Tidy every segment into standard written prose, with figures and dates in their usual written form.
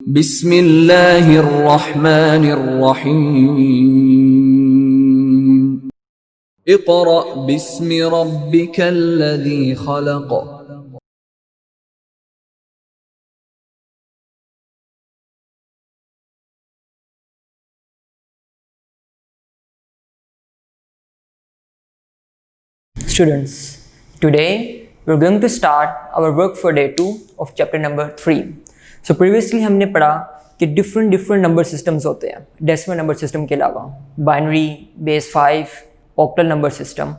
बिस्मिल्लाहिर्रहमानिर्रहीम। Iqra बिस्मि रब्बिकल्लज़ी खलक़। Students, today we're going to start our work for day 2 of chapter number 3. So previously हमने पढ़ा कि different number systems होते हैं डेसिमल नंबर सिस्टम के अलावा, binary, base 5, octal number system,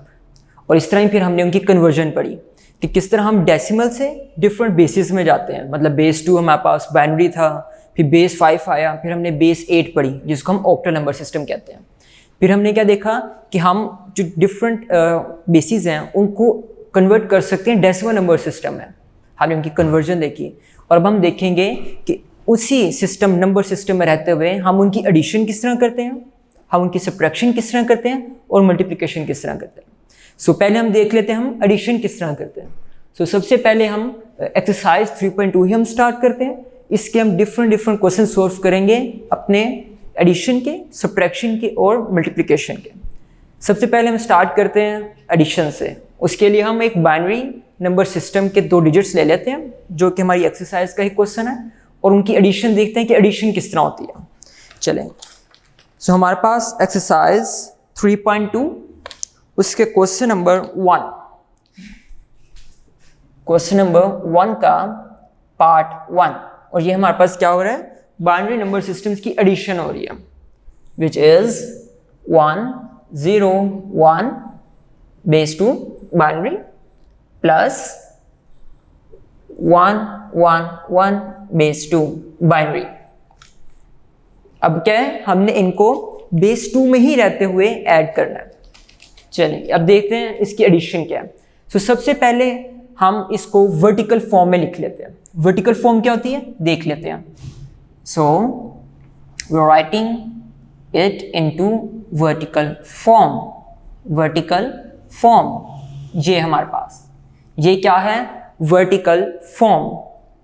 और इस तरह ही फिर हमने उनकी कन्वर्जन पढ़ी कि किस तरह हम डेसिमल से डिफरेंट बेसिस में जाते हैं। मतलब बेस 2 हमारे पास बाइनरी था, फिर बेस 5 आया, फिर हमने बेस 8 पढ़ी जिसको हम ऑक्टल नंबर सिस्टम कहते हैं। फिर हमने क्या देखा कि हम जो डिफरेंट बेसिस हैं उनको कन्वर्ट कर सकते हैं डेसिमल नंबर सिस्टम में। हमने उनकी कन्वर्जन देखी और अब हम देखेंगे कि उसी सिस्टम नंबर सिस्टम में रहते हुए हम उनकी एडिशन किस तरह करते हैं, हम उनकी सब्ट्रैक्शन किस तरह करते हैं और मल्टीप्लिकेशन किस तरह करते हैं। सो पहले हम देख लेते हैं हम एडिशन किस तरह करते हैं। सो सबसे पहले हम एक्सरसाइज 3.2 ही हम स्टार्ट करते हैं। इसके हम डिफरेंट क्वेश्चन सॉल्व करेंगे अपने एडिशन के, सब्ट्रैक्शन के और मल्टीप्लिकेशन के। सबसे पहले हम स्टार्ट करते हैं एडिशन से। उसके लिए हम एक बाइनरी नंबर सिस्टम के 2 डिजिट्स ले लेते हैं जो कि हमारी एक्सरसाइज का ही क्वेश्चन है, और उनकी एडिशन देखते हैं कि एडिशन किस तरह होती है। चलें, सो हमारे पास एक्सरसाइज 3.2 उसके क्वेश्चन नंबर 1, क्वेश्चन नंबर 1 का पार्ट 1, और ये हमारे पास क्या हो रहा है, बाइनरी नंबर सिस्टम्स की एडिशन हो रही है, विच is 1 0 1 base 2 binary plus 1 1 1 base 2 binary. अब क्या है, हमने इनको बेस 2 में ही रहते हुए ऐड करना है। चलिए अब देखते हैं इसकी एडिशन क्या है। सो सबसे पहले हम इसको वर्टिकल फॉर्म में लिख लेते हैं। वर्टिकल फॉर्म क्या होती है देख लेते हैं। So we're writing it into vertical form. Vertical form. ये हमारे पास, ये क्या है, vertical form.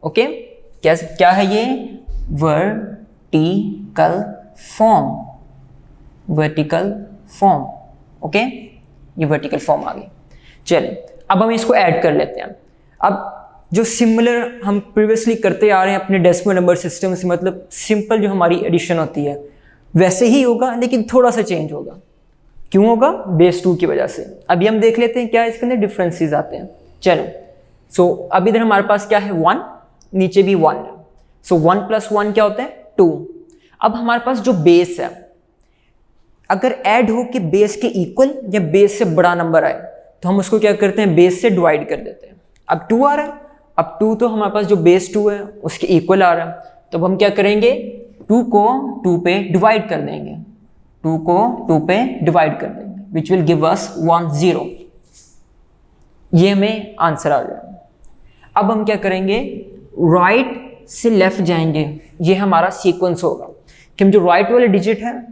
Okay? क्या है ये, vertical form. Vertical form. Okay? ये vertical form आ गई। चलिए अब हम इसको ऐड कर लेते हैं। अब जो सिमिलर हम प्रीवियसली करते आ रहे हैं अपने डेसिमल नंबर सिस्टम से, मतलब सिंपल जो हमारी एडिशन होती है वैसे ही होगा, लेकिन थोड़ा सा चेंज होगा। क्यों होगा, बेस 2 की वजह से। अभी हम देख लेते हैं क्या इसके अंदर डिफरेंसेस आते हैं। चलो, सो अब इधर हमारे पास क्या है 1, नीचे भी 1 है। सो 1 + 1 क्या होता है 2। अब हमारे पास जो बेस है अगर ऐड हो कि बेस के इक्वल या बेस से बड़ा नंबर आए तो हम उसको क्या करते हैं, बेस से डिवाइड कर देते हैं। अब 2 आ रहा है, अब 2 तो हमारे पास जो बेस 2 है उसके इक्वल आ रहा है, तो हम क्या करेंगे 2 को 2 पे डिवाइड कर देंगे, 2 को 2 पे डिवाइड कर देंगे, विच विल गिव अस 1 0। ये हमें आंसर आ गया। अब हम क्या करेंगे, राइट से लेफ्ट जाएंगे। ये हमारा सीक्वेंस होगा कि हम जो राइट वाले डिजिट है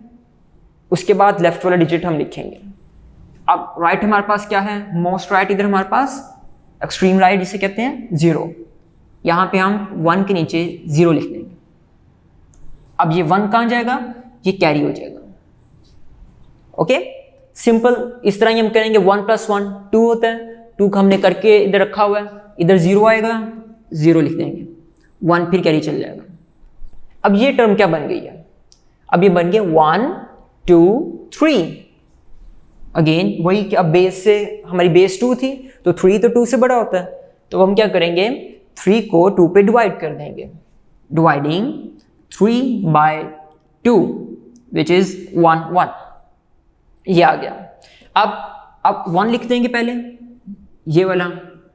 उसके बाद लेफ्ट वाला डिजिट हम लिखेंगे। अब राइट हमारे पास क्या है, मोस्ट राइट इधर हमारे पास, एक्सट्रीम राइट जिसे कहते हैं 0। यहाँ पे हम 1 के नीचे 0 लिख देंगे। अब ये 1 कहाँ जाएगा, ये कैरी हो जाएगा। ओके, सिंपल इस तरह ही हम करेंगे। 1 + 1 2 होता है, 2 का हमने करके इधर रखा हुआ है, इधर 0 आएगा, 0 लिख देंगे, 1 फिर कैरी चल जाएगा। अब ये टर्म क्या बन गई है, अब ये बन गया 1 2 3। अगेन वही कि अब बेस से हमारी बेस 2 थी तो 3 तो 2 से बड़ा होता है, तो हम क्या करेंगे 3 को 2 पे डिवाइड कर देंगे। Dividing 3 by 2 which is 1 1। ये आ गया। अब 1 लिख देंगे पहले, ये वाला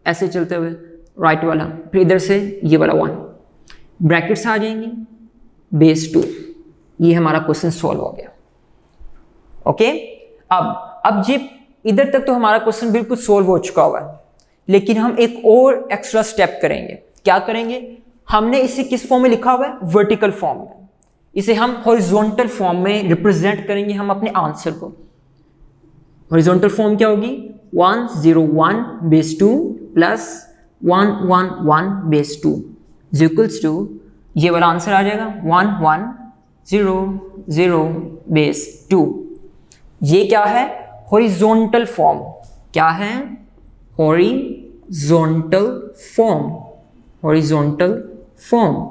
ऐसे चलते हुए राइट वाला, फिर इधर से ये वाला 1, ब्रैकेट्स आ जाएंगी, बेस 2। ये हमारा क्वेश्चन सॉल्व हो गया। ओके, अब ये इधर तक तो हमारा क्वेश्चन बिल्कुल सोल्व हो चुका हुआ है, लेकिन हम एक और एक्स्ट्रा स्टेप करेंगे। क्या करेंगे, हमने इसे किस फॉर्म में लिखा हुआ है, वर्टिकल फॉर्म में। इसे हम हॉरिजॉन्टल फॉर्म में रिप्रेजेंट करेंगे हम अपने आंसर को। हॉरिजॉन्टल फॉर्म क्या होगी, 1 0 1 base 2 plus 1 1 1 base 2 is equals to, ये वाला आंसर आ जाएगा 1 1 0 0 बेस 2। ये क्या है? Horizontal form. क्या है? Horizontal form. Horizontal form.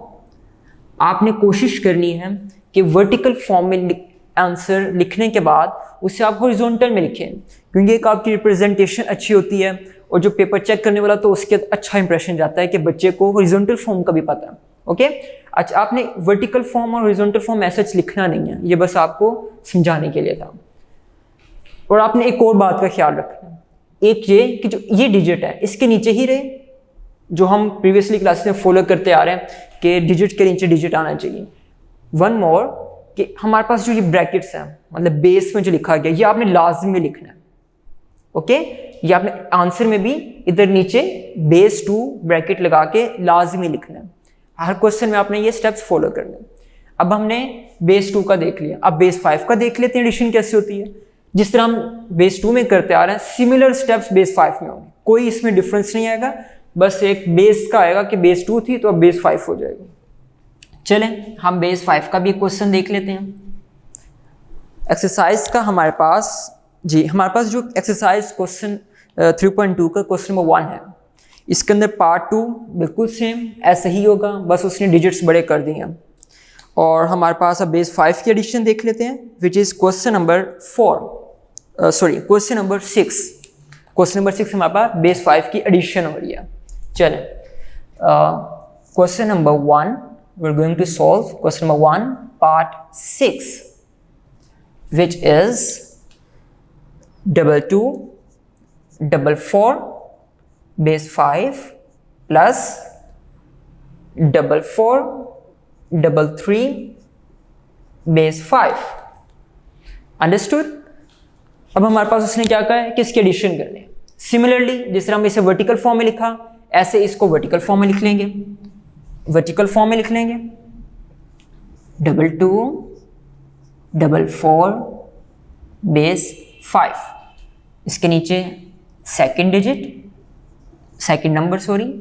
आपने कोशिश करनी है कि वर्टिकल फॉर्म में आंसर लिखने के बाद उसे आप हॉरिजॉन्टल में लिखें, क्योंकि एक आपकी रिप्रेजेंटेशन अच्छी होती है और जो पेपर चेक करने वाला तो उसके अच्छा इंप्रेशन जाता है कि बच्चे को हॉरिजॉन्टल फॉर्म का भी पता है। ओके, अच्छा, आपने वर्टिकल फॉर्म और हॉरिजॉन्टल फॉर्म ऐसा लिखना नहीं है, ये बस आपको समझाने के लिए था। और आपने एक और बात का ख्याल रखना है, एक ये कि जो ये डिजिट है इसके नीचे ही रहे, जो हम प्रीवियसली क्लास में फॉलो करते आ रहे हैं कि डिजिट के नीचे डिजिट आना चाहिए। वन मोर कि हमारे पास जो ये ब्रैकेट्स हैं, मतलब बेस में जो लिखा गया, ये आपने लाजमी लिखना है। ओके, ये आपने आंसर में भी इधर नीचे बेस 2 ब्रैकेट लगा के लाजमी लिखना है। हर क्वेश्चन में आपने ये स्टेप्स फॉलो करने हैं। अब हमने बेस 2 का देख लिया, अब बेस 5 का देख लेते हैं एडिशन कैसे होती है। जिस तरह हम बेस 2 में करते आ रहे हैं, सिमिलर स्टेप्स बेस 5 में होंगे, कोई इसमें डिफरेंस नहीं आएगा, बस एक बेस का आएगा कि बेस 2 थी तो अब बेस 5 हो जाएगी। चलें हम बेस 5 का भी क्वेश्चन देख लेते हैं। एक्सरसाइज का हमारे पास जो एक्सरसाइज क्वेश्चन 3.2 का क्वेश्चन नंबर 1 है, इसके अंदर पार्ट 2 बिल्कुल सेम ऐसे ही होगा, बस उसने डिजिट्स बड़े कर दिए हैं। और हमारे पास अब बेस 5 की एडिशन देख लेते हैं, which is question number 6। Question number 6 हमारे पास बेस 5 की एडिशन हो रही है। चलें, question number 1 we're going to solve question number 1 part 6, which is 2 2 4 base 5 plus 4 4 3 base 5। Understood? अब हमारे पास उसने क्या कहा है कि इसकी एडिशन करनी है। सिमिलरली जिस तरह हम इसे वर्टिकल फॉर्म में लिखा, ऐसे इसको वर्टिकल फॉर्म में लिख लेंगे। वर्टिकल फॉर्म में लिख लेंगे 2 2 4 बेस 5। इसके नीचे second number 3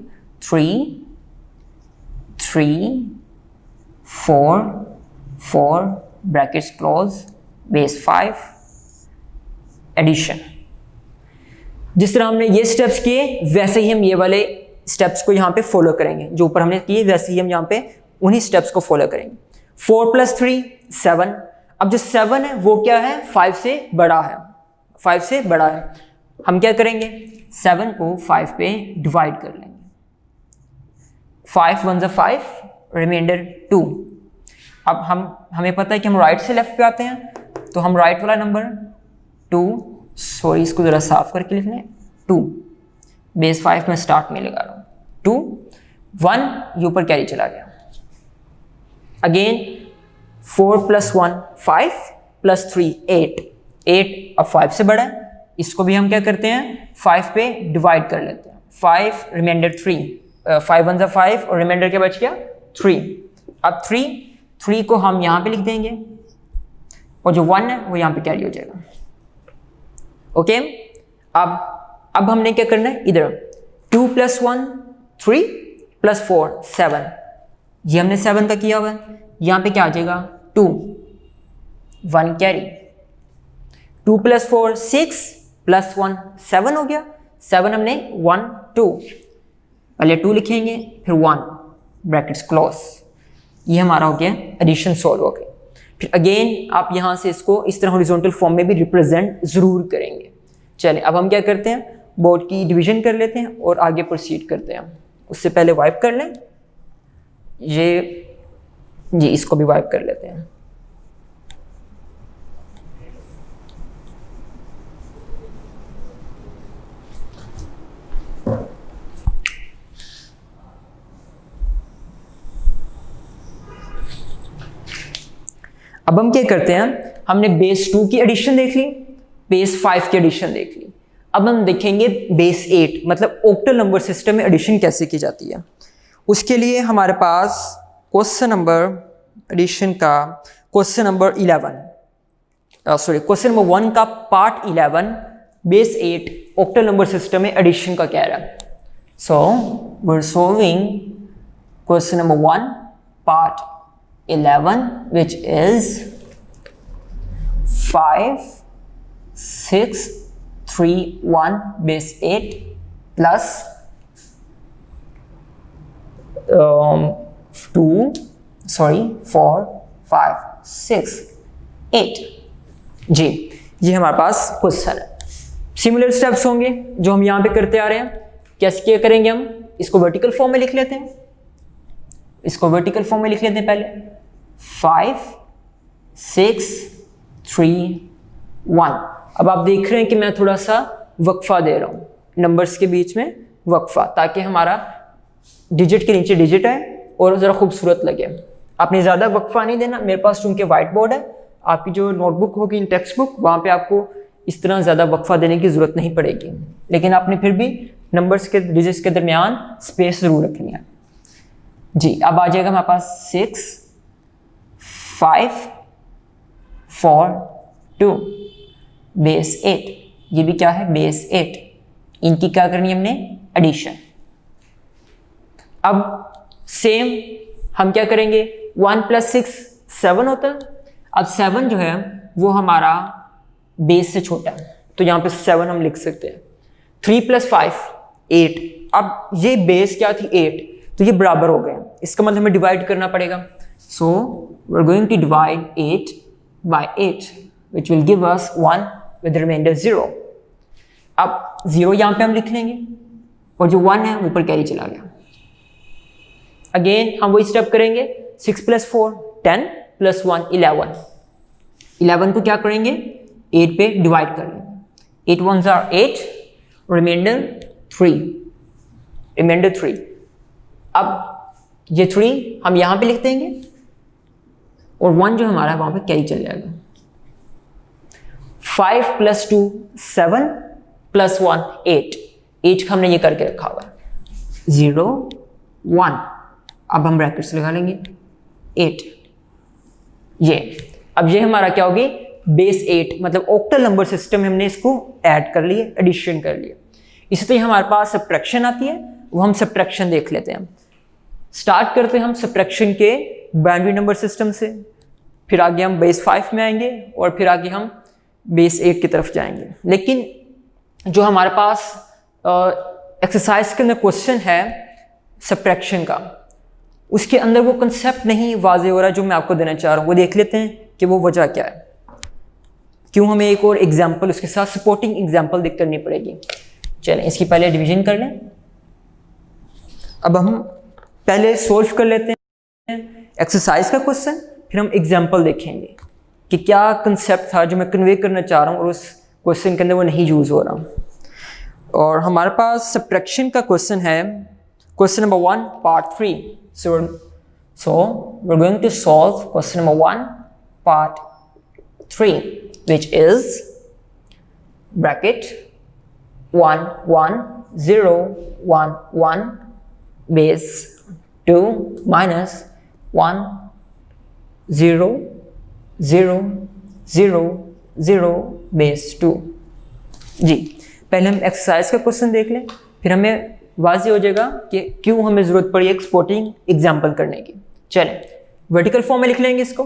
3 4 4 brackets close base 5 addition. जिस तरह हमने ये स्टेप्स किए वैसे ही हम ये वाले स्टेप्स को यहाँ पे फॉलो करेंगे, जो ऊपर हमने किए वैसे ही हम यहाँ पे उन्हीं स्टेप्स को फॉलो करेंगे। 4 + 3 7। अब जो 7 है वो क्या है? 5 से बड़ा है, 5 से बड़ा है। हम क्या करेंगे? 7 को 5 पे डिवाइड कर लेंगे। 5 1 = 5, रिमाइंडर 2। अब हमें पता है कि हम राइट से लेफ्ट पे आते हैं, तो हम राइट वाला नंबर 2, सॉरी इसको ज़रा साफ करके लिख लें, 2 बेस 5 में स्टार्ट में लगा रहा हूँ, 2 1 ये ऊपर कैरी चला गया। अगेन 4 + 1 5 + 3 8 अब 5 से बड़ा है, इसको भी हम क्या करते हैं 5 पे डिवाइड कर लेते हैं। 5 रिमाइंडर 3, 5 1 = 5 और रिमाइंडर क्या बच गया 3। अब 3 को हम यहाँ पे लिख देंगे और जो 1 है वो यहाँ पे कैरी हो जाएगा। ओके, अब हमने क्या करना है, इधर 2 + 1 3 + 4 7, ये हमने 7 का किया हुआ है, यहाँ पे क्या आ जाएगा 2 1 कैरी। 2 + 4 6 + 1 7 हो गया। 7 हमने 1 2, पहले 2 लिखेंगे फिर 1 ब्रैकेट्स क्लोज। ये हमारा हो गया एडिशन सॉल्व हो गई। फिर अगेन आप यहाँ से इसको इस तरह हॉरिजॉन्टल फॉर्म में भी रिप्रेजेंट ज़रूर करेंगे। चलें अब हम क्या करते हैं, बोर्ड की डिवीजन कर लेते हैं और आगे प्रोसीड करते हैं। उससे पहले वाइप कर लें, ये इसको भी वाइप कर लेते हैं। अब हम क्या करते हैं, हमने बेस 2 की एडिशन देख ली, बेस 5 की एडिशन देख ली। अब हम देखेंगे बेस 8 मतलब ऑक्टल नंबर सिस्टम में एडिशन कैसे की जाती है। उसके लिए हमारे पास क्वेश्चन नंबर एडिशन का क्वेश्चन नंबर 1 का part 11 base 8 octal number system में एडिशन का कह रहा है। So we are solving question number 1 part 11 which is 5 6 3 1 base 8 plus 4 5 6 8। जी, ये हमारे पास क्वेश्चन है। सिमिलर स्टेप्स होंगे जो हम यहाँ पे करते आ रहे हैं। कैसे क्या करेंगे हम? इसको वर्टिकल फॉर्म में लिख लेते हैं। इसको वर्टिकल फॉर्म में लिख लेते हैं पहले। 5 6 3 1। अब आप देख रहे हैं कि मैं थोड़ा सा वक्फा दे रहा हूँ, नंबर्स के बीच में वक्फा, ताकि हमारा डिजिट के नीचे डिजिट है और ज़रा खूबसूरत लगे। आपने ज़्यादा वक्फा नहीं देना। मेरे पास चूँकि वाइट बोर्ड है, आपकी जो नोटबुक होगी, टेक्स्ट बुक, वहाँ पे आपको इस तरह ज़्यादा वक्फा देने की ज़रूरत नहीं पड़ेगी, लेकिन आपने फिर भी नंबर्स के डिजिट्स के दरमियान स्पेस ज़रूर रखनी है। जी, अब आ जाएगा हमारे पास 6 5 4 2 बेस 8। ये भी क्या है? बेस 8। इनकी क्या करनी है हमने? एडिशन। अब सेम हम क्या करेंगे? 1 + 6 7 होता है। अब 7 जो है वो हमारा बेस से छोटा है, तो यहाँ पे 7 हम लिख सकते हैं। 3 + 5 8। अब ये बेस क्या थी? 8, तो ये बराबर हो गए। इसका मतलब हमें डिवाइड करना पड़ेगा। So we are going to divide 8 by 8 which will give us 1 with the remainder 0। अब 0 यहाँ पे हम लिख लेंगे और जो 1 है वो ऊपर कैरी चला गया। अगेन हम वही स्टेप करेंगे। 6 + 4 10 + 1 11। 11 को क्या करेंगे? 8 पे डिवाइड कर लेंगे। 8 1s are 8, रिमाइंडर 3, रिमाइंडर 3। अब ये 3 हम यहाँ पे लिख देंगे और 1 जो हमारा है वहाँ पे कैरी चल जाएगा। 5 + 2 7 + 1 8। 8 का हमने ये करके रखा हुआ है। 0 1। अब हम ब्रैकेट्स लगा लेंगे 8। ये अब ये हमारा क्या होगी? बेस 8, मतलब ऑक्टल नंबर सिस्टम में हमने इसको ऐड कर लिया, एडिशन कर लिया। इसी तरह हमारे पास सब्ट्रैक्शन आती है, वो हम सब्ट्रैक्शन देख लेते हैं। स्टार्ट करते हैं हम सब्ट्रैक्शन के बाइनरी नंबर सिस्टम से, फिर आगे हम बेस 5 में आएंगे और फिर आगे हम बेस 8 की तरफ जाएंगे। लेकिन जो हमारे पास एक्सरसाइज के अंदर क्वेश्चन है सब्ट्रैक्शन का, उसके अंदर वो कंसेप्ट नहीं वाजे हो रहा जो मैं आपको देना चाह रहा हूँ। वो देख लेते हैं कि वो वजह क्या है, क्यों हमें एक और एग्जाम्पल उसके साथ सपोर्टिंग एग्जाम्पल दिख करनी पड़ेगी। चलें इसकी पहले डिवीजन कर लें। अब हम पहले सोल्व कर लेते हैं एक्सरसाइज का क्वेश्चन, फिर हम एग्जाम्पल देखेंगे कि क्या कंसेप्ट था जो मैं कन्वे करना चाह रहा हूँ और उस क्वेश्चन के अंदर वो नहीं यूज़ हो रहा। और हमारे पास सब्ट्रैक्शन का क्वेश्चन है, question number 1 part 3। So we're going to solve question number 1 part 3, which is bracket 1 1 0 1 1 base 2 minus 1 0 0 0 0 base 2। जी, पहले हम एक्सरसाइज का क्वेश्चन देख लें, फिर हमें वाज़ेह हो जाएगा कि क्यों हमें ज़रूरत पड़ी एक स्पोर्टिंग एग्जाम्पल करने की। चलें वर्टिकल फॉर्म में लिख लेंगे इसको।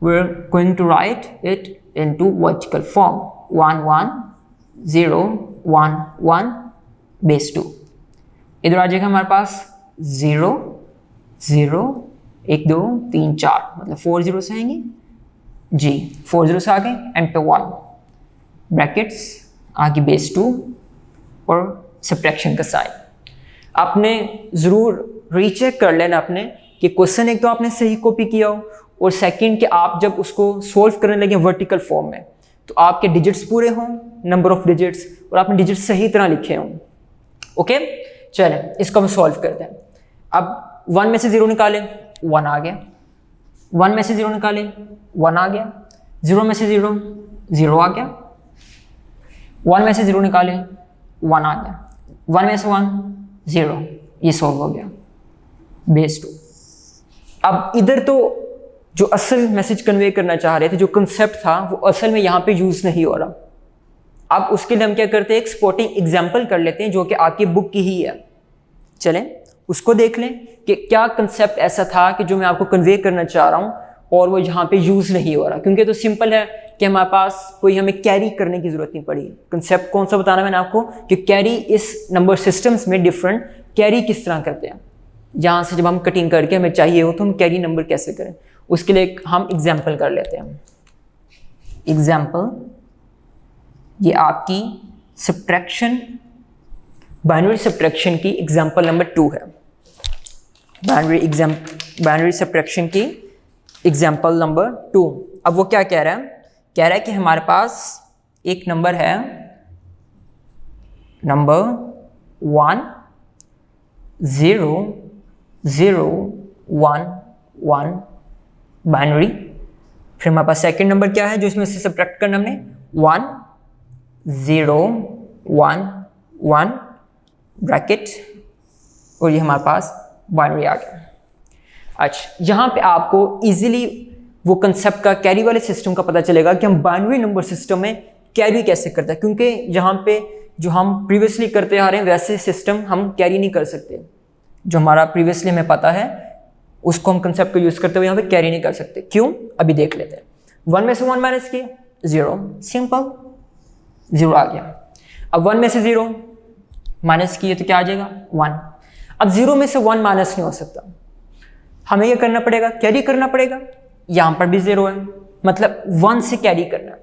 We are going to write it into vertical form. 1 1 0 1 1 base 2। इधर आ जाएगा हमारे पास 0 0 1 2 3 4, मतलब 4 0 से आएंगे। जी, 4 0 से आ गए एंड पे 1 ब्रैकेट्स आगे बेस 2 और सब्ट्रैक्शन का साइन। आपने ज़रूर रीचेक कर लेना अपने कि क्वेश्चन एक तो आपने सही कॉपी किया हो, और सेकंड कि आप जब उसको सोल्व करने लगे वर्टिकल फॉर्म में तो आपके डिजिट्स पूरे हों, नंबर ऑफ डिजिट्स, और आपने डिजिट्स सही तरह लिखे हों। ओके, चलें इसको हम सॉल्व करते हैं। अब 1 में से 0 निकालें, 1 आ गया। 1 में से 0 निकालें, 1 आ गया। 0 में से 0 0 आ गया। 1 में से 0 निकालें, 1 आ गया। 1 में से 1 0, ये सॉल्व हो गया बेस 2। अब इधर तो जो असल मैसेज कन्वे करना चाह रहे थे, जो कंसेप्ट था, वो असल में यहाँ पे यूज़ नहीं हो रहा। अब उसके लिए हम क्या करते हैं, एक स्पोर्टिंग एग्जाम्पल कर लेते हैं जो कि आपकी बुक की ही है। चलें उसको देख लें कि क्या कंसेप्ट ऐसा था कि जो मैं आपको कन्वे करना चाह रहा हूँ और वो यहाँ पे यूज़ नहीं हो रहा, क्योंकि तो सिंपल है कि हमारे पास कोई हमें कैरी करने की ज़रूरत नहीं पड़ी। कंसेप्ट कौन सा बताना मैंने आपको कि कैरी इस नंबर सिस्टम्स में डिफरेंट कैरी किस तरह करते हैं। यहाँ से जब हम कटिंग करके हमें चाहिए हो तो हम कैरी नंबर कैसे करें, उसके लिए हम एग्जाम्पल कर लेते हैं। एग्जाम्पल, ये आपकी सब्ट्रैक्शन, बाइनरी सब्ट्रैक्शन की एग्जाम्पल नंबर 2 है। बाइनरी सब्ट्रैक्शन की एग्जाम्पल नंबर 2। अब वो क्या कह रहा है? कह रहा है कि हमारे पास एक नंबर है, नंबर 1 0 0 1 1 बाइनरी। फिर हमारे पास सेकंड नंबर क्या है जो इसमें से सब्ट्रैक्ट करना हमने, 1 0 1 1 ब्रैकेट, और ये हमारे पास बाइनरी आ गया। अच्छा, यहाँ पे आपको इजीली वो कंसेप्ट का, कैरी वाले सिस्टम का पता चलेगा कि हम बाइनरी नंबर सिस्टम में कैरी कैसे करते हैं, क्योंकि यहाँ पे जो हम प्रीवियसली करते आ रहे हैं वैसे सिस्टम हम कैरी नहीं कर सकते। जो हमारा प्रीवियसली हमें पता है उसको हम कंसेप्ट को यूज़ करते हुए यहाँ पे कैरी नहीं कर सकते। क्यों, अभी देख लेते हैं। 1 में से 1 माइनस किए 0, सिंपल 0 आ गया। अब 1 में से 0 माइनस किए तो क्या आ जाएगा 1। अब 0 में से 1 माइनस नहीं हो सकता, हमें ये करना पड़ेगा, कैरी करना पड़ेगा। यहाँ पर भी 0 है, मतलब 1 से कैरी करना।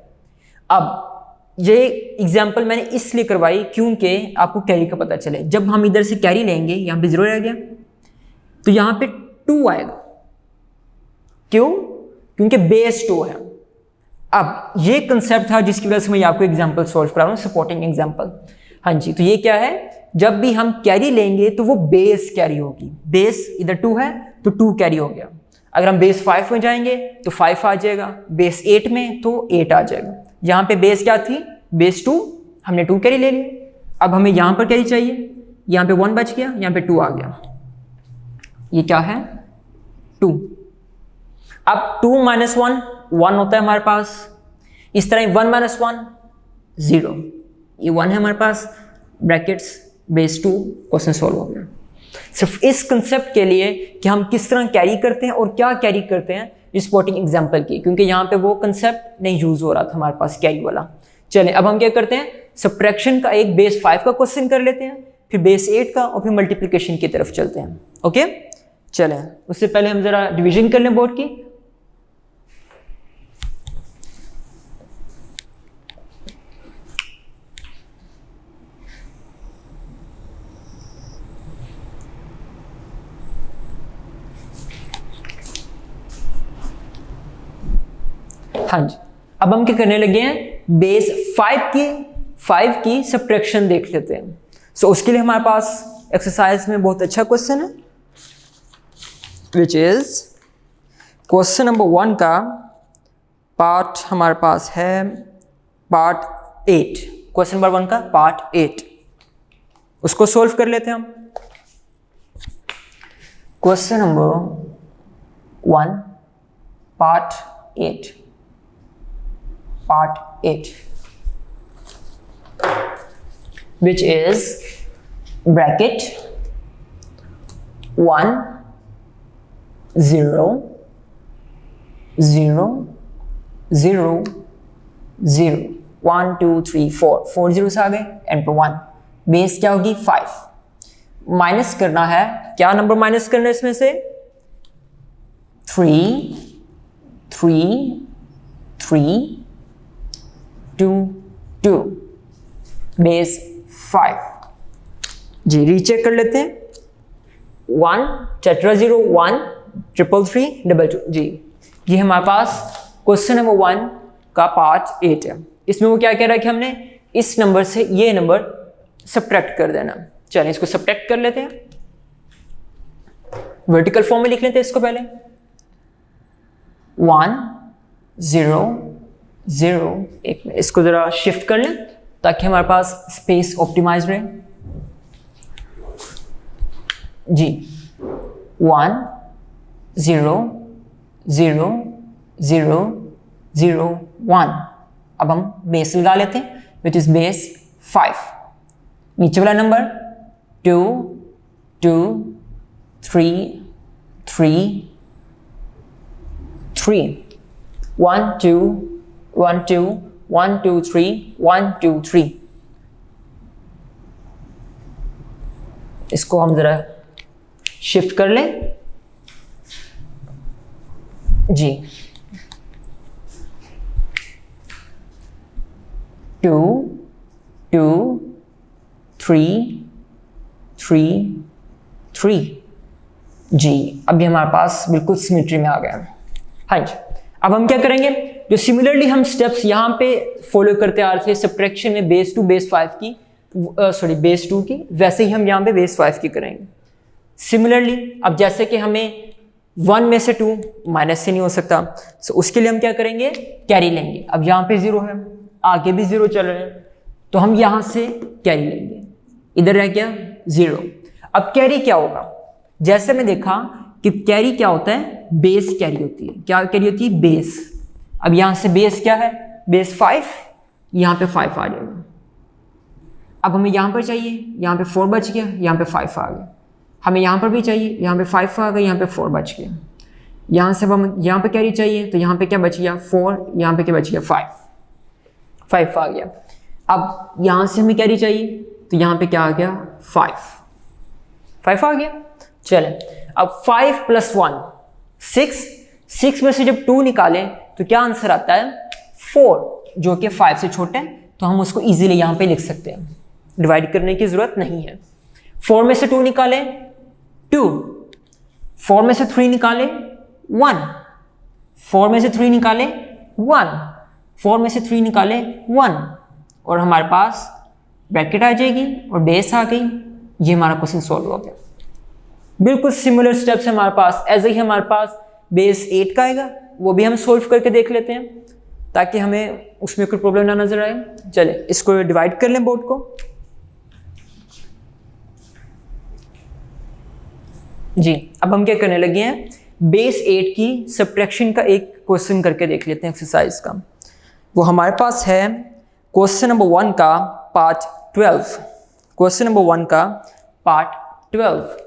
अब ये एग्जाम्पल मैंने इसलिए करवाई क्योंकि आपको कैरी का पता चले। जब हम इधर से कैरी लेंगे, यहाँ पे 0 रह गया तो यहाँ पे 2 आएगा। क्यों? क्योंकि बेस 2 है। अब ये कंसेप्ट था जिसकी वजह से मैं आपको एग्जाम्पल सॉल्व करा रहा हूँ, सपोर्टिंग एग्जाम्पल। हाँ जी, तो ये क्या है, जब भी हम कैरी लेंगे तो वो बेस कैरी होगी। बेस इधर 2 है तो 2 कैरी हो गया। अगर हम बेस 5 में जाएंगे तो 5 आ जाएगा, बेस 8 में तो 8 आ जाएगा। यहाँ पे बेस क्या थी, बेस 2, हमने 2 कैरी ले लिया। अब हमें यहाँ पर कैरी चाहिए, यहाँ पे 1 बच गया, यहाँ पे 2 आ गया। ये क्या है 2। अब 2 माइनस 1 1 होता है हमारे पास। इस तरह 1 माइनस 1 0, ये 1 है हमारे पास, ब्रैकेट्स बेस 2, क्वेश्चन सॉल्व हो गया। सिर्फ इस कंसेप्ट के लिए कि हम किस तरह कैरी करते हैं और क्या कैरी करते हैं, सपोर्टिंग एग्जाम्पल की, क्योंकि यहाँ पे वो कंसेप्ट नहीं यूज हो रहा था हमारे पास कैरी वाला। चलें, अब हम क्या करते हैं, सब्ट्रैक्शन का एक बेस 5 का क्वेश्चन कर लेते हैं, फिर बेस 8 का, और फिर मल्टीप्लिकेशन की तरफ चलते हैं। ओके, चलें, उससे पहले हम जरा डिवीजन कर लें बोर्ड की। हाँ जी, अब हम क्या करने लगे हैं, बेस 5 की सब्ट्रैक्शन देख लेते हैं। सो उसके लिए हमारे पास एक्सरसाइज में बहुत अच्छा क्वेश्चन है, विच इज क्वेश्चन नंबर 1 का पार्ट हमारे पास है पार्ट 8। क्वेश्चन नंबर 1 का पार्ट 8, उसको सोल्व कर लेते हैं हम। Question number 1 part 8, which is bracket 1 0 0 0 0 1 2 3 4 zeros आ गए, एंड पर 1। बेस क्या होगी 5। माइनस करना है, क्या नंबर माइनस करना है इसमें से, 3 3 3 2 2 बेस 5। जी रीचेक कर लेते हैं, 1 टेट्रा 0 1 3 3 2 2। जी ये हमारे पास क्वेश्चन नंबर 1 का पार्ट 8 है। इसमें वो क्या कह रहा है कि हमने इस नंबर से ये नंबर सब्ट्रैक्ट कर देना। चलिए इसको सब्ट्रैक्ट कर लेते हैं, वर्टिकल फॉर्म में लिख लेते हैं इसको पहले। 1 0 0 एक में इसको जरा शिफ्ट कर लें ताकि हमारे पास स्पेस ऑप्टिमाइज रहे। जी 1 0 0 0 0 1। अब हम बेस लगा लेते हैं, विच इज बेस 5। नीचे वाला नंबर 2 2 3 3 3 1 2 1 2 1 2 3 1 2 3। इसको हम जरा शिफ्ट कर लें जी। 2 2 3 3 3 जी। अभी हमारे पास बिल्कुल सिमेट्री में आ गया। हाँ जी, अब हम क्या करेंगे, जो सिमिलरली हम स्टेप्स यहाँ पे फॉलो करते आ रहे थे सब्ट्रैक्शन में बेस 2 बेस 5 की, सॉरी बेस 2 की, वैसे ही हम यहाँ पे बेस 5 की करेंगे। सिमिलरली अब जैसे कि हमें 1 में से 2 माइनस से नहीं हो सकता, तो उसके लिए हम क्या करेंगे, कैरी लेंगे। अब यहाँ पे 0 है, आगे भी 0 चल रहे हैं, तो हम यहाँ से कैरी लेंगे। इधर रह गया 0। अब कैरी क्या होगा, जैसे मैं देखा कि कैरी क्या होता है, बेस कैरी होती है। क्या कैरी होती है, बेस। अब यहाँ से बेस क्या है, बेस 5, यहाँ पे 5 आ जाएगा। अब हमें यहाँ पर चाहिए, यहाँ पे 4 बच गया, यहाँ पे 5 आ गया। हमें यहाँ पर भी चाहिए, यहाँ पे 5 आ गया, यहाँ पे 4 बच गया। यहाँ से हम यहाँ पे कैरी चाहिए, तो यहाँ पे क्या बच गया, 4, यहाँ पे क्या बच गया, 5 आ गया। अब यहाँ से हमें कैरी चाहिए, तो यहाँ पे क्या आ गया, 5 आ गया। चले, अब 5 + 1 6 में से जब 2 निकालें तो क्या आंसर आता है, 4, जो कि 5 से छोटा है, तो हम उसको इजीली यहाँ पे लिख सकते हैं, डिवाइड करने की जरूरत नहीं है। 4 में से 2 निकालें 2, 4 में से 3 निकालें 1, 4 में से 3 निकालें 1, 4 में से 3 निकालें 1, और हमारे पास ब्रैकेट आ जाएगी और बेस आ गई। ये हमारा क्वेश्चन सॉल्व हो गया। बिल्कुल सिमिलर स्टेप्स हमारे पास, ऐसे ही हमारे पास बेस 8 का आएगा, वो भी हम सॉल्व करके देख लेते हैं ताकि हमें उसमें कोई प्रॉब्लम ना नजर आए। चले, इसको डिवाइड कर लें बोर्ड को जी। अब हम क्या करने लगे हैं, बेस 8 की सब्ट्रैक्शन का एक क्वेश्चन करके देख लेते हैं एक्सरसाइज का। वो हमारे पास है क्वेश्चन नंबर 1 का पार्ट 12। क्वेश्चन नंबर 1 का part 12।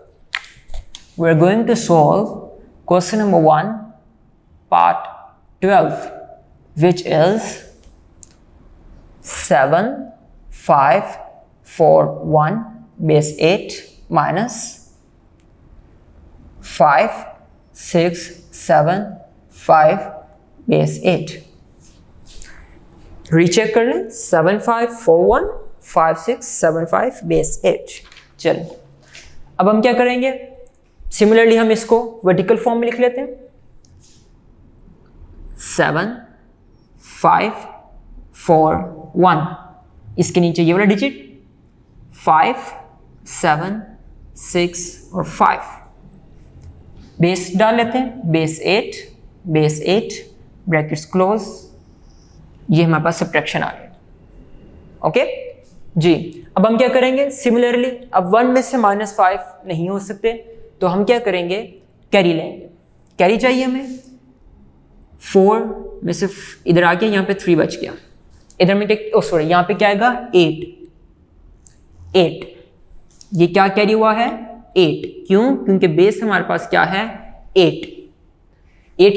We are going to solve question number 1 part 12, which is 7 5 4 1 base 8 minus 5 6 7 5 base 8। Recheck कर लें, 7 5 4 1 5 6 7 5 base 8। चलिए, अब हम क्या करेंगे, सिमिलरली हम इसको वर्टिकल फॉर्म में लिख लेते हैं। 7 5 4 1, इसके नीचे ये वाला डिजिट 5 7 6 और 5, बेस डाल लेते हैं, बेस 8 ब्रैकेट्स क्लोज। ये हमारे पास सब्ट्रैक्शन आ गया। ओके जी। अब हम क्या करेंगे, सिमिलरली अब 1 में से -5 नहीं हो सकते, तो हम क्या करेंगे, कैरी लेंगे। कैरी चाहिए हमें, 4 में से इधर आ गया, यहाँ पे 3 बच गया, इधर में सॉरी यहाँ पे क्या आएगा, 8। ये क्या कैरी हुआ है, 8। क्यों, क्योंकि बेस हमारे पास क्या है, 8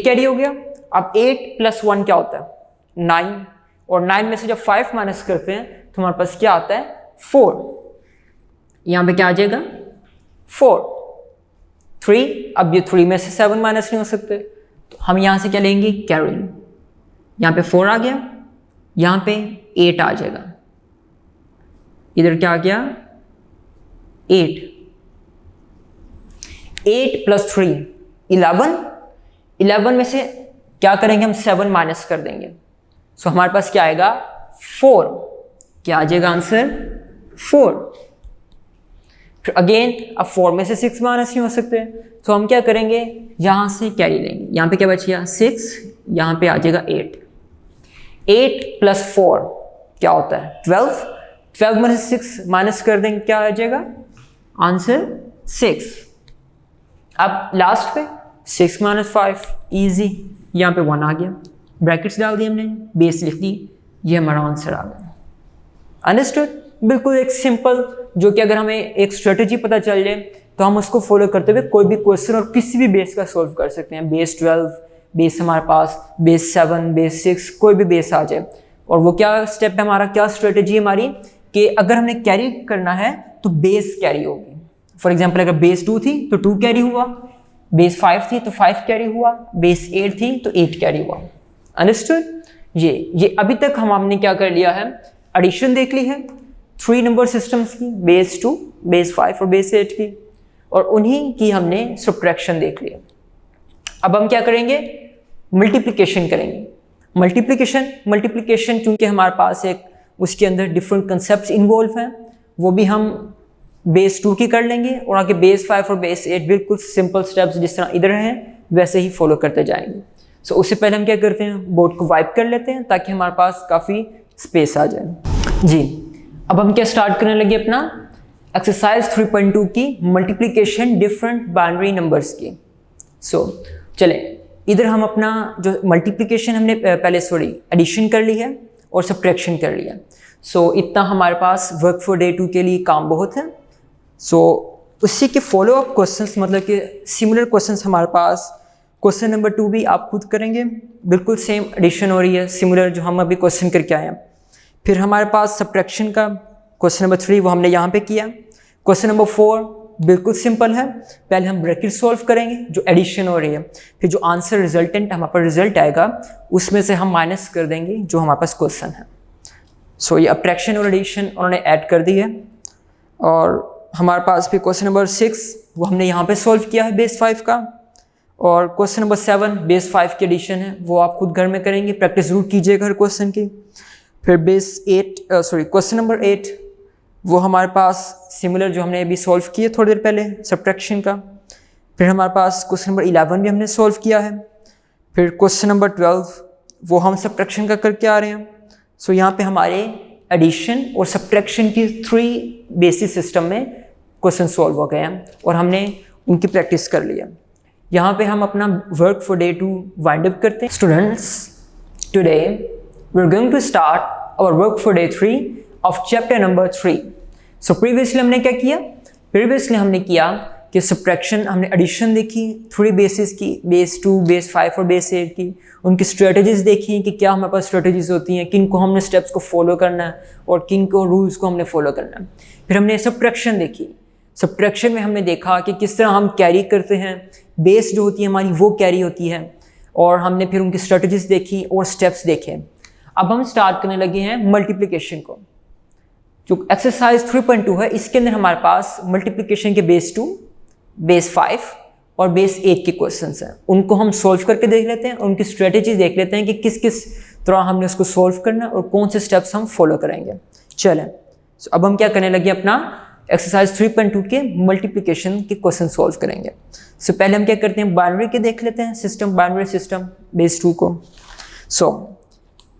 कैरी हो गया। अब 8 + 1 क्या होता है, 9, और 9 में से जब 5 माइनस करते हैं तो हमारे पास क्या आता है, 4। यहाँ पे क्या आ जाएगा, 4 3। अब ये 3 में से 7 माइनस नहीं हो सकते, तो हम यहाँ से क्या लेंगे, कैरी। यहाँ पे 4 आ गया, यहाँ पे 8 आ जाएगा, इधर क्या आ गया, 8 + 3 11 में से क्या करेंगे हम, 7 माइनस कर देंगे, सो हमारे पास क्या आएगा, 4। क्या आ जाएगा आंसर, 4। फिर अगेन अब 4 में से 6 माइनस नहीं हो सकते, तो हम क्या करेंगे, यहाँ से कैरी लेंगे। यहाँ पे क्या बच गया, 6, यहाँ पे आ जाएगा 8 + 4 क्या होता है, 12 में से 6 माइनस कर देंगे, क्या आ जाएगा आंसर, 6। अब लास्ट पे 6 - 5 इजी, यहाँ पे 1 आ गया, ब्रैकेट्स डाल दिए हमने, बेस लिख दी, ये हमारा आंसर आ गया। अंडरस्टूड, बिल्कुल एक सिंपल, जो कि अगर हमें एक स्ट्रेटजी पता चल जाए तो हम उसको फॉलो करते हुए कोई भी क्वेश्चन और किसी भी बेस का सॉल्व कर सकते हैं। बेस 12, बेस हमारे पास बेस 7, बेस 6, कोई भी बेस आ जाए। और वो क्या स्टेप है हमारा, क्या स्ट्रेटेजी है हमारी, कि अगर हमने कैरी करना है तो बेस कैरी होगी। फॉर एग्जाम्पल अगर बेस 2 थी तो 2 कैरी हुआ, बेस 5 थी तो 5 कैरी हुआ, बेस 8 थी तो 8 कैरी हुआ। अंडरस्टूड? ये अभी तक हमने क्या कर लिया है, एडिशन देख ली है 3 नंबर सिस्टम्स की, बेस 2, बेस 5 और बेस 8 की, और उन्हीं की हमने सब्ट्रैक्शन देख लिया। अब हम क्या करेंगे, मल्टीप्लिकेशन करेंगे। मल्टीप्लिकेशन क्योंकि हमारे पास एक उसके अंदर डिफरेंट कंसेप्ट इन्वॉल्व हैं, वो भी हम बेस 2 की कर लेंगे, और आगे बेस 5 और बेस 8 बिल्कुल सिंपल स्टेप्स जिस तरह इधर हैं वैसे ही फॉलो करते जाएंगे। सो उससे पहले हम क्या करते हैं, बोर्ड को वाइप कर लेते हैं ताकि हमारे पास काफ़ी स्पेस आ जाए। जी, अब हम क्या स्टार्ट करने लगे अपना एक्सरसाइज 3.2 की मल्टीप्लिकेशन डिफरेंट बाइनरी नंबर्स की। सो चलें, इधर हम अपना जो मल्टीप्लिकेशन हमने पहले एडिशन कर ली है और सब्ट्रैक्शन कर लिया। सो इतना हमारे पास वर्क फॉर डे 2 के लिए काम बहुत है। सो उसी के फॉलो अप क्वेश्चंस, मतलब कि सिमिलर क्वेश्चंस हमारे पास, क्वेश्चन नंबर 2 भी आप खुद करेंगे, बिल्कुल सेम एडिशन हो रही है सिमिलर जो हम अभी क्वेश्चन करके आए हैं। फिर हमारे पास सब्ट्रैक्शन का क्वेश्चन नंबर 3 वो हमने यहाँ पे किया। क्वेश्चन नंबर 4 बिल्कुल सिंपल है, पहले हम ब्रैकेट सॉल्व करेंगे जो एडिशन हो रही है, फिर जो आंसर रिजल्टेंट हमारे पास रिजल्ट आएगा उसमें से हम माइनस कर देंगे जो हमारे पास क्वेश्चन है। सो ये अब्ट्रैक्शन और एडिशन उन्होंने ऐड कर दी है। और हमारे पास भी क्वेश्चन नंबर 6 वो हमने यहाँ पे सॉल्व किया है बेस 5 का, और क्वेश्चन नंबर 7 बेस 5 की एडिशन है, वो आप खुद घर में करेंगे, प्रैक्टिस जरूर कीजिएगा हर क्वेश्चन की। फिर क्वेश्चन नंबर 8 वो हमारे पास सिमिलर जो हमने अभी सॉल्व किए थोड़ी देर पहले सब्ट्रैक्शन का। फिर हमारे पास क्वेश्चन नंबर 11 भी हमने सॉल्व किया है। फिर क्वेश्चन नंबर 12 वो हम सब्ट्रैक्शन का करके आ रहे हैं। सो यहाँ पे हमारे एडिशन और सब्ट्रैक्शन की 3 बेसिस सिस्टम में क्वेश्चन सॉल्व हो गए हैं और हमने उनकी प्रैक्टिस कर लिया। यहाँ पे हम अपना work for day 2 wind up करते हैं। Students, today we are going to start our work for day 3 of chapter number 3। So previously हमने क्या किया, प्रीवियसली हमने किया कि सब्ट्रैक्शन, हमने एडिशन देखी 3 बेसिस की, बेस 2, बेस 5 और बेस 8 की, उनकी स्ट्रेटजीज देखी कि क्या हमारे पास स्ट्रेटजीज होती हैं, किन को हमने स्टेप्स को फॉलो करना है और किन को रूल्स को हमने फॉलो करना है। फिर हमने सब्ट्रैक्शन देखी, सब्ट्रैक्शन में हमने देखा कि किस तरह हम कैरी करते हैं, बेस जो होती है हमारी वो कैरी होती है, और हमने फिर उनकी स्ट्रेटजीज देखी और स्टेप्स देखे। अब हम स्टार्ट करने लगे हैं मल्टीप्लिकेशन को। जो एक्सरसाइज 3.2 है इसके अंदर हमारे पास मल्टीप्लिकेशन के बेस 2, बेस 5 और बेस 8 के क्वेश्चंस हैं, उनको हम सॉल्व करके देख लेते हैं और उनकी स्ट्रेटजी देख लेते हैं कि किस किस तरह हमने उसको सॉल्व करना है और कौन से स्टेप्स हम फॉलो करेंगे। चलें, अब हम क्या करने लगे, अपना एक्सरसाइज 3.2 के मल्टीप्लिकेशन के क्वेश्चन सॉल्व करेंगे। सो पहले हम क्या करते हैं, बाइनरी के देख लेते हैं सिस्टम, बाइनरी सिस्टम बेस 2 को। सो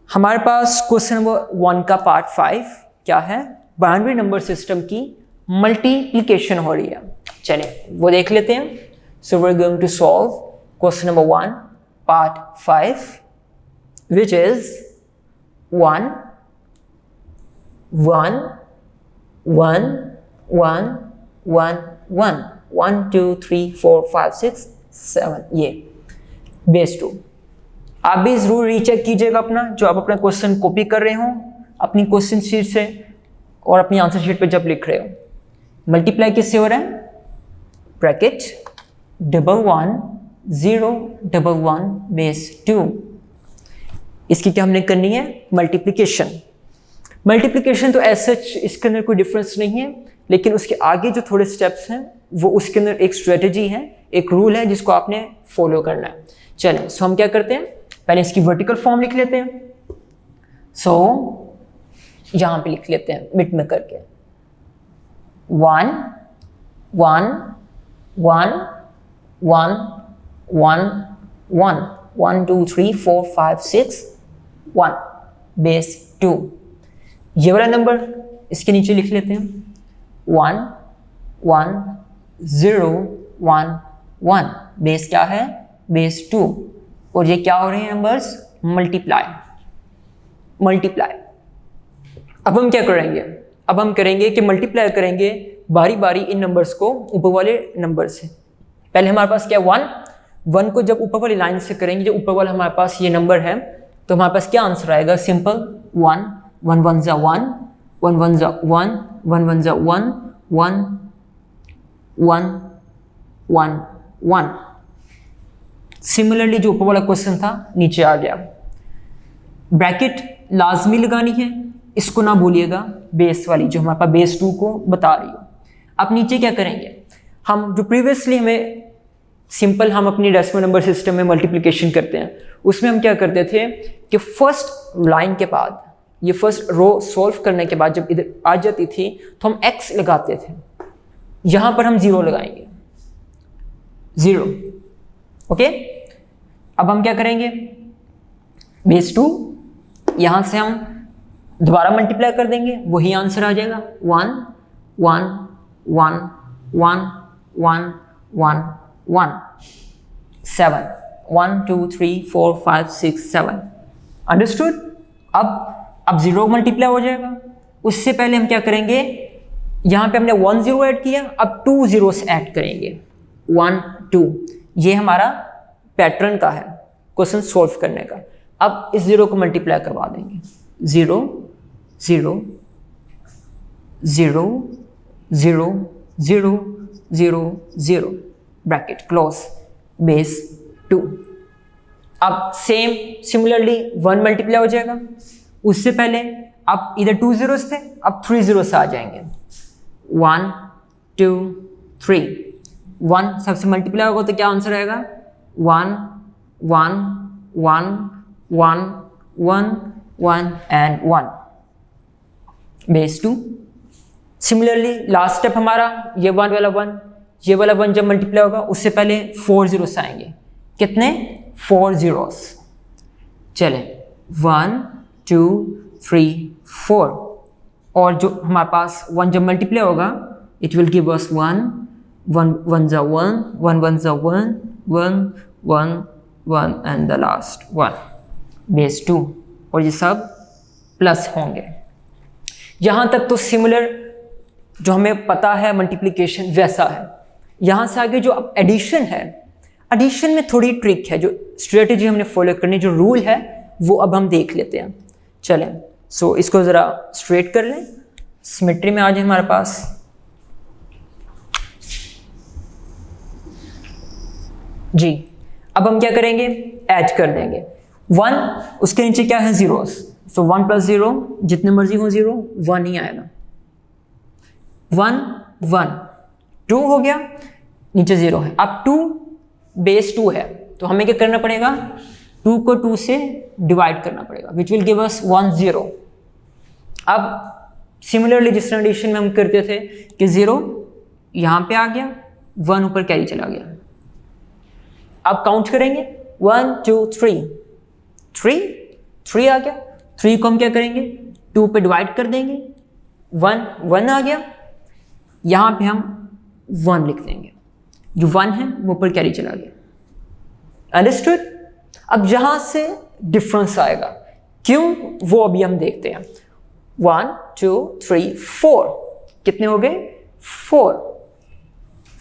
हमारे पास क्वेश्चन नंबर 1 का पार्ट 5 क्या है, बाइनरी नंबर सिस्टम की मल्टीप्लिकेशन हो रही है। चलिए वो देख लेते हैं। So we are going to solve question number 1 part 5 which is 1 1 1 1 1 1 1 2 3 4 5 6 7, ये बेस 2। आप भी जरूर रीचेक कीजिएगा अपना, जो आप अपना क्वेश्चन कॉपी कर रहे हो अपनी क्वेश्चन शीट से और अपनी आंसर शीट पे जब लिख रहे हो। मल्टीप्लाई किससे हो रहा है, ब्रैकेट 1 1 0 1 1 बेस 2। इसकी क्या हमने करनी है, मल्टीप्लिकेशन। मल्टीप्लिकेशन तो ऐसा इसके अंदर कोई डिफरेंस नहीं है, लेकिन उसके आगे जो थोड़े स्टेप्स हैं वो उसके अंदर एक स्ट्रेटजी है, एक रूल है जिसको आपने फॉलो करना है। चलें, सो हम क्या करते हैं, पहले इसकी वर्टिकल फॉर्म लिख लेते हैं। सो यहाँ पे लिख लेते हैं मिड में करके 1 1 1 1 1 1 1 2 3 4 5 6 1 बेस 2। ये वाला नंबर इसके नीचे लिख लेते हैं 1 1 0 1 1 बेस क्या है, बेस 2। और ये क्या हो रहे हैं नंबर्स, मल्टीप्लाई। अब हम क्या करेंगे, अब हम करेंगे कि मल्टीप्लाई करेंगे बारी बारी इन नंबर्स को ऊपर वाले नंबर से, पहले हमारे पास क्या है 1 को जब ऊपर वाली लाइन से करेंगे, जो ऊपर वाला हमारे पास ये नंबर है, तो हमारे पास क्या आंसर आएगा, सिंपल 1 1 1 जा 1 1 1 जा 1 1 1 जा 1 1 1 1 1। सिमिलरली जो ऊपर वाला क्वेश्चन था नीचे आ गया। ब्रैकेट लाजमी लगानी है, इसको ना भूलिएगा, बेस वाली जो हमारे पास बेस 2 को बता रही हो। अब नीचे क्या करेंगे, हम जो प्रीवियसली हमें सिंपल हम अपनी डेसिमल नंबर सिस्टम में मल्टीप्लिकेशन करते हैं, उसमें हम क्या करते थे कि फर्स्ट लाइन के बाद, ये फर्स्ट रो सॉल्व करने के बाद जब इधर आ जाती थी तो हम x लगाते थे, यहाँ पर हम 0 लगाएंगे, 0। ओके, अब हम क्या करेंगे, बेस 2 यहाँ से हम दोबारा मल्टीप्लाई कर देंगे, वही आंसर आ जाएगा 1 1 1 1 1 1 1 7 1 2 3 4 5 6 7। अंडरस्टूड। अब 0 मल्टीप्लाई हो जाएगा। उससे पहले हम क्या करेंगे, यहाँ पे हमने 1 0 ऐड किया, अब 2 zeros ऐड करेंगे 1 2। ये हमारा पैटर्न का है क्वेश्चन सॉल्व करने का। अब इस 0 को मल्टीप्लाई करवा देंगे, 0 0 0 0 0 0 0 ब्रैकेट क्लोज, बेस 2। अब सेम सिमिलरली 1 मल्टीप्लाई हो जाएगा। उससे पहले अब इधर 2 zeros थे, अब 3 zeros आ जाएंगे, 1 2 3। 1 सबसे मल्टीप्लाई होगा तो क्या आंसर आएगा, 1 1 1 1 1 1 and 1, base 2। Similarly last step हमारा ये 1 वाला 1, ये वाला 1 जब मल्टीप्लाई होगा उससे पहले 4 zeros आएंगे, कितने 4 zeros। चले 1 2 3 4, और जो हमारे पास 1 जब मल्टीप्लाई होगा इट विल गिव अस 1 1 1 जा 1 1 1 जा 1 1 1 1 एंड द लास्ट 1, बेस 2। और ये सब प्लस होंगे। यहाँ तक तो सिमिलर जो हमें पता है मल्टीप्लिकेशन वैसा है। यहाँ से आगे जो अब एडिशन है, एडिशन में थोड़ी ट्रिक है, जो स्ट्रेटजी हमने फॉलो करनी, जो रूल है वो अब हम देख लेते हैं। चलें, सो इसको ज़रा स्ट्रेट कर लें, सिमेट्री में आ जाए हमारे पास। जी, अब हम क्या करेंगे, ऐड कर देंगे 1, उसके नीचे क्या है zeros, सो 1 + 0 जितने मर्जी हो 0 1 ही आएगा, 1 1 2 हो गया, नीचे 0 है। अब 2 बेस 2 है तो हमें क्या करना पड़ेगा, 2 को 2 से डिवाइड करना पड़ेगा, विच विल गिव अस 1 0। अब सिमिलरली जिस तरह एडिशन में हम करते थे कि 0 यहाँ पे आ गया, 1 ऊपर कैरी चला गया। अब काउंट करेंगे 1 2 3 3 आ गया, 3 को हम क्या करेंगे 2 पे डिवाइड कर देंगे, 1 1 आ गया, यहाँ पे हम 1 लिख देंगे, जो 1 है वो ऊपर कैरी चला गया। अंडरस्टूड। अब जहाँ से डिफरेंस आएगा क्यों, वो अभी हम देखते हैं। 1 2 3 4 कितने हो गए,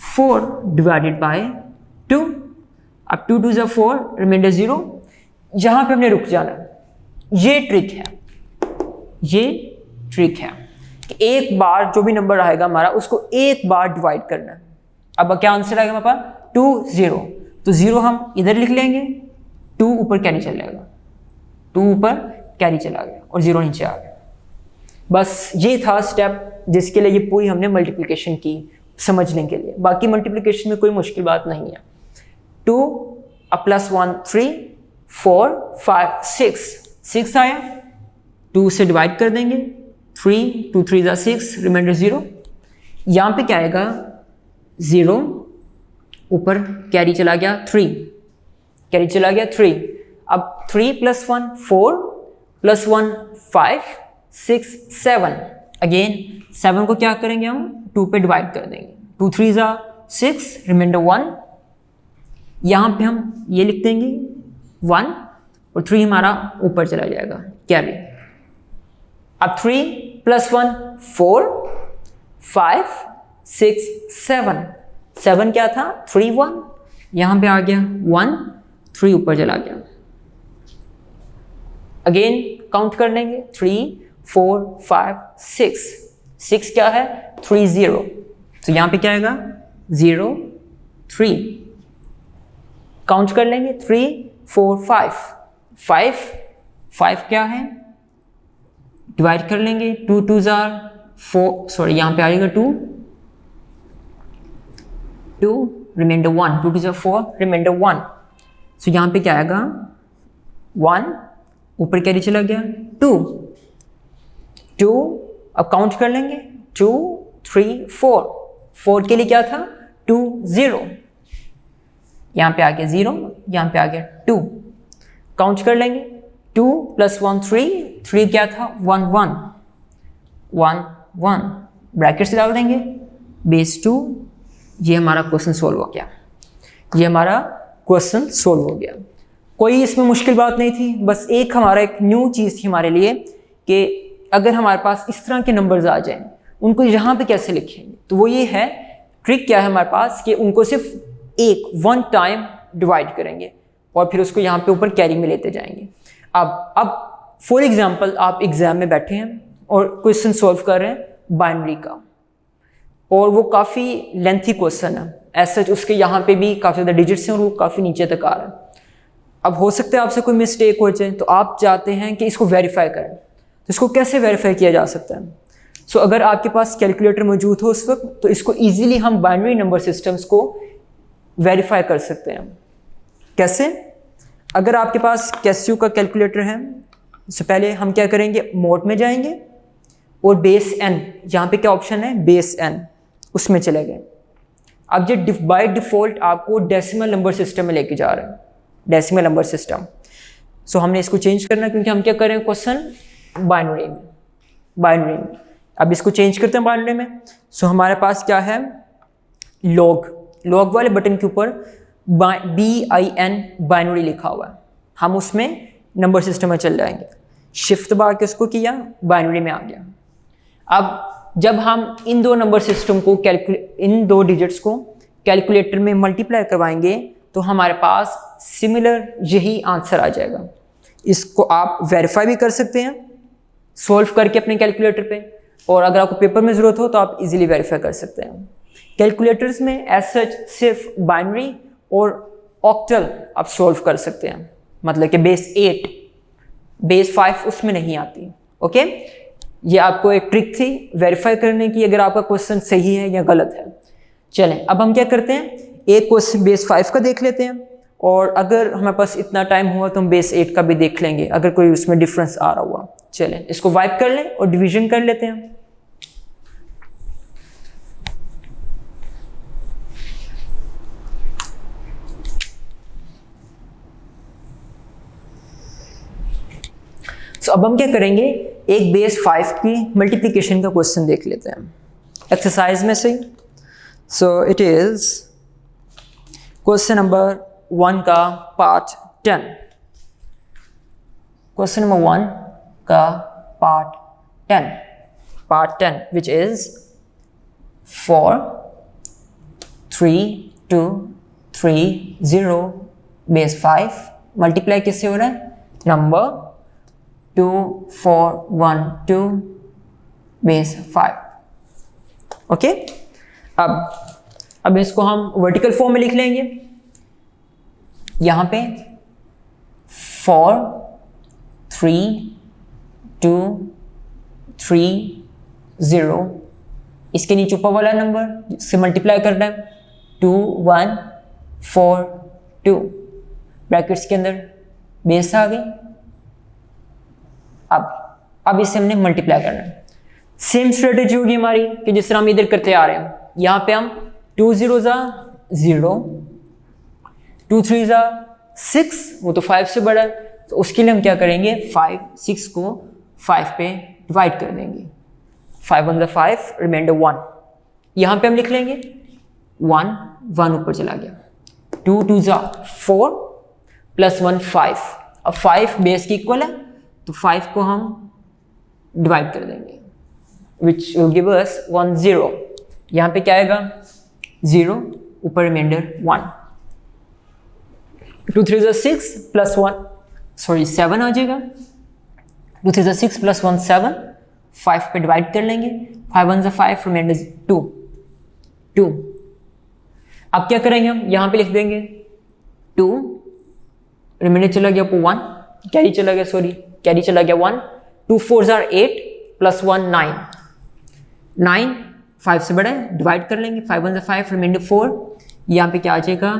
4 डिवाइडेड बाय 2। अब 2 2 4, रिमाइंडर 0। यहाँ पे हमने रुक जाना। ये ट्रिक है कि एक बार जो भी नंबर आएगा हमारा उसको एक बार डिवाइड करना है। अब क्या आंसर आएगा हमारे पास 2 0, तो 0 हम इधर लिख लेंगे, 2 ऊपर कैरी चला जाएगा, 2 ऊपर कैरी चला गया और 0 नीचे आ गया। बस ये था स्टेप जिसके लिए ये पूरी हमने मल्टीप्लिकेशन की समझने के लिए। बाकी मल्टीप्लिकेशन में कोई मुश्किल बात नहीं है। 2 + 1 3 4 5 6 आया, 2 से डिवाइड कर देंगे, 3 2 3 = 6, रिमाइंडर 0। यहाँ पे क्या आएगा 0, ऊपर कैरी चला गया 3। अब 3 + 1 4 + 1 5 6 7, अगेन 7 को क्या करेंगे हम 2 पे डिवाइड कर देंगे, 2 3 = 6, रिमाइंडर 1। यहाँ पे हम ये लिख देंगे 1 और 3 हमारा ऊपर चला जाएगा कैरी। अब 3 + 1 4 5 6 7, 7 क्या था 3 1, यहाँ पे आ गया 1 3 ऊपर चला गया। अगेन काउंट कर लेंगे 3 4 5 6, 6 क्या है 3 0, तो यहाँ पे क्या आएगा 0 3। काउंट कर लेंगे 3 4 5, 5 5 क्या है, डिवाइड कर लेंगे 2 2 जार 4, सॉरी यहाँ पे आएगा 2 2 रिमाइंडर 1, 2 2 जार 4 रिमाइंडर 1, सो यहाँ पे क्या आएगा 1 ऊपर कैरी चला गया 2 2। अब काउंट कर लेंगे 2 3 4, 4 के लिए क्या था 2 0, यहाँ पे आ गया 0, यहाँ पे आ गया 2। काउंट कर लेंगे 2 + 1 3, 3 क्या था 1 1 1 1, ब्रैकेट से डाल देंगे बेस 2। ये हमारा क्वेश्चन सोल्व हो गया, ये हमारा क्वेश्चन सोल्व हो गया। कोई इसमें मुश्किल बात नहीं थी, बस एक हमारा एक न्यू चीज़ थी हमारे लिए कि अगर हमारे पास इस तरह के नंबर्स आ जाएं उनको यहाँ पे कैसे लिखेंगे। तो वो ये है, ट्रिक क्या है हमारे पास कि उनको सिर्फ एक 1 टाइम डिवाइड करेंगे और फिर उसको यहाँ पे ऊपर कैरी में लेते जाएंगे। अब फॉर एग्जांपल आप एग्ज़ाम में बैठे हैं और क्वेश्चन सॉल्व कर रहे हैं बाइनरी का, और वो काफ़ी लेंथी क्वेश्चन है, ऐसा उसके यहाँ पे भी काफ़ी ज़्यादा डिजिट्स हैं और वो काफ़ी नीचे तक आ रहा है। अब हो सकता है आपसे कोई मिस्टेक हो जाए, तो आप चाहते हैं कि इसको वेरीफाई करें, तो इसको कैसे वेरीफाई किया जा सकता है। सो अगर आपके पास कैलकुलेटर मौजूद हो उस वक्त, तो इसको ईजिली हम बाइनरी नंबर सिस्टम्स को वेरीफाई कर सकते हैं। कैसे? अगर आपके पास कैसियो का कैलकुलेटर है, उससे पहले हम क्या करेंगे, मोड में जाएंगे और बेस n, यहाँ पे क्या ऑप्शन है बेस n, उसमें चले गए। अब ये बाय डिफ़ॉल्ट आपको डेसिमल नंबर सिस्टम में लेके जा रहे हैं, डेसिमल नंबर सिस्टम। सो हमने इसको चेंज करना, क्योंकि हम क्या करें क्वेश्चन बाइनरी में। अब इसको चेंज करते हैं बाइनरी में। सो हमारे पास क्या है, लॉग वाले बटन के ऊपर BIN बाइनरी लिखा हुआ है, हम उसमें नंबर सिस्टम में चल जाएंगे। शिफ्ट बार के उसको किया, बाइनरी में आ गया। अब जब हम इन दो नंबर सिस्टम को इन दो डिजिट्स को कैलकुलेटर में मल्टीप्लाई करवाएंगे तो हमारे पास सिमिलर यही आंसर आ जाएगा। इसको आप वेरीफाई भी कर सकते हैं सॉल्व करके अपने कैलकुलेटर पे, और अगर आपको पेपर में ज़रूरत हो तो आप इजीली वेरीफाई कर सकते हैं। कैलकुलेटर्स में एज सच सिर्फ बाइनरी और ऑक्टल आप सॉल्व कर सकते हैं, मतलब कि बेस 8 बेस 5 उसमें नहीं आती। ओके, ये आपको एक ट्रिक थी वेरीफाई करने की, अगर आपका क्वेश्चन सही है या गलत है। चलें, अब हम क्या करते हैं, एक क्वेश्चन बेस 5 का देख लेते हैं, और अगर हमारे पास इतना टाइम हुआ तो हम बेस 8 का भी देख लेंगे अगर कोई उसमें डिफरेंस आ रहा हुआ। चलें, इसको वाइप कर लें और डिवीजन कर लेते हैं। अब हम क्या करेंगे, एक बेस 5 की मल्टीप्लिकेशन का क्वेश्चन देख लेते हैं एक्सरसाइज में से। So it is question number 1 का पार्ट 10। क्वेश्चन नंबर 1 का part 10 which is 4 3 2 3 0 base 5 multiply किससे हो रहा है, नंबर 2 4 1 2 बेस 5। ओके, अब इसको हम वर्टिकल फॉर्म में लिख लेंगे। यहाँ पे 4 3 2 3 0, इसके नीचे ऊपर वाला नंबर से मल्टीप्लाई करना है 2 1 4 2, ब्रैकेट्स के अंदर बेस आ गई। अब इसे हमने मल्टीप्लाई करना है। सेम स्ट्रेटेजी होगी हमारी कि जिस तरह हम इधर करते आ रहे हैं। यहाँ पे हम 2 0 0, 2 3 6, वो तो 5 से बड़ा है, तो उसके लिए हम क्या करेंगे, 5 6 को 5 पे डिवाइड कर देंगे। 5 1 5 रिमाइंडर 1, यहाँ पे हम लिख लेंगे 1 1 ऊपर चला गया, 2 2 4 प्लस 1 5। अब 5 बेस की इक्वल है तो 5 को हम डिवाइड कर देंगे, विच विल गिव अस 1 0। यहाँ पे क्या आएगा 0, ऊपर रिमाइंडर 1, 2 3 6 प्लस 1 सॉरी 7 आ जाएगा, 2 3 6 प्लस 1 7, 5 पे डिवाइड कर लेंगे, 5 1 5, रिमाइंडर 2। अब क्या करेंगे हम, यहाँ पे लिख देंगे 2, रिमाइंडर चला गया 1, कैरी चला गया 1, 2 4 8 प्लस 1 9, 9 5 से बड़ा है, डिवाइड कर लेंगे, 5 1 5, रिमाइंडर 4, यहाँ पे क्या आ जाएगा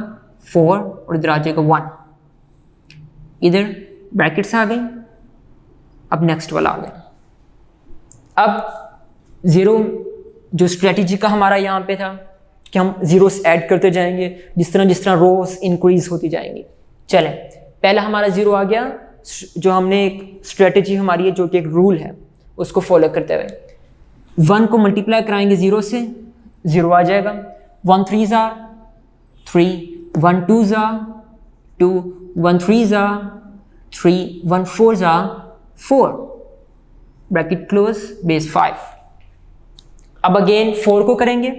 4 और इधर आ जाएगा 1, इधर ब्रैकेट्स आ गई। अब नेक्स्ट वाला आ गया। अब 0 जो स्ट्रेटजी का हमारा यहाँ पे था कि हम जीरोस ऐड करते जाएंगे जिस तरह रोज इंक्रीज होती जाएंगी। चलें, पहला हमारा 0 आ गया, जो हमने एक स्ट्रेटजी हमारी है जो कि एक रूल है उसको फॉलो करते हुए 1 को मल्टीप्लाई कराएंगे 0 से, 0 आ जाएगा, 1 3 ज़ा 3, 1 2 ज़ा 2, 1 3 ज़ा 3, 1 4 ज़ा 4, ब्रैकेट क्लोज, बेस 5। अब अगेन 4 को करेंगे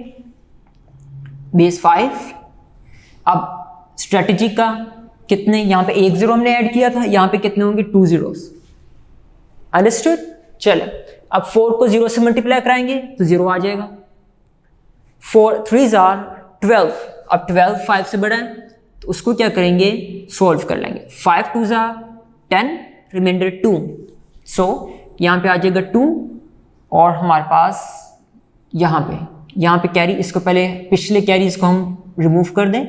बेस 5। अब स्ट्रेटजी का कितने, यहाँ पे 1 0 हमने ऐड किया था, यहाँ पे कितने होंगे 2 zeros, अंडरस्टूड। चलो अब 4 को 0 से मल्टीप्लाई कराएंगे तो 0 आ जाएगा, 4 3 ज़ा 12, अब 12 5 से बड़ा है तो उसको क्या करेंगे सॉल्व कर लेंगे, 5 2 ज़ा 10, रिमाइंडर 2, सो यहाँ पे आ जाएगा 2 और हमारे पास यहाँ पे कैरी, इसको पहले पिछले कैरीज को हम रिमूव कर दें।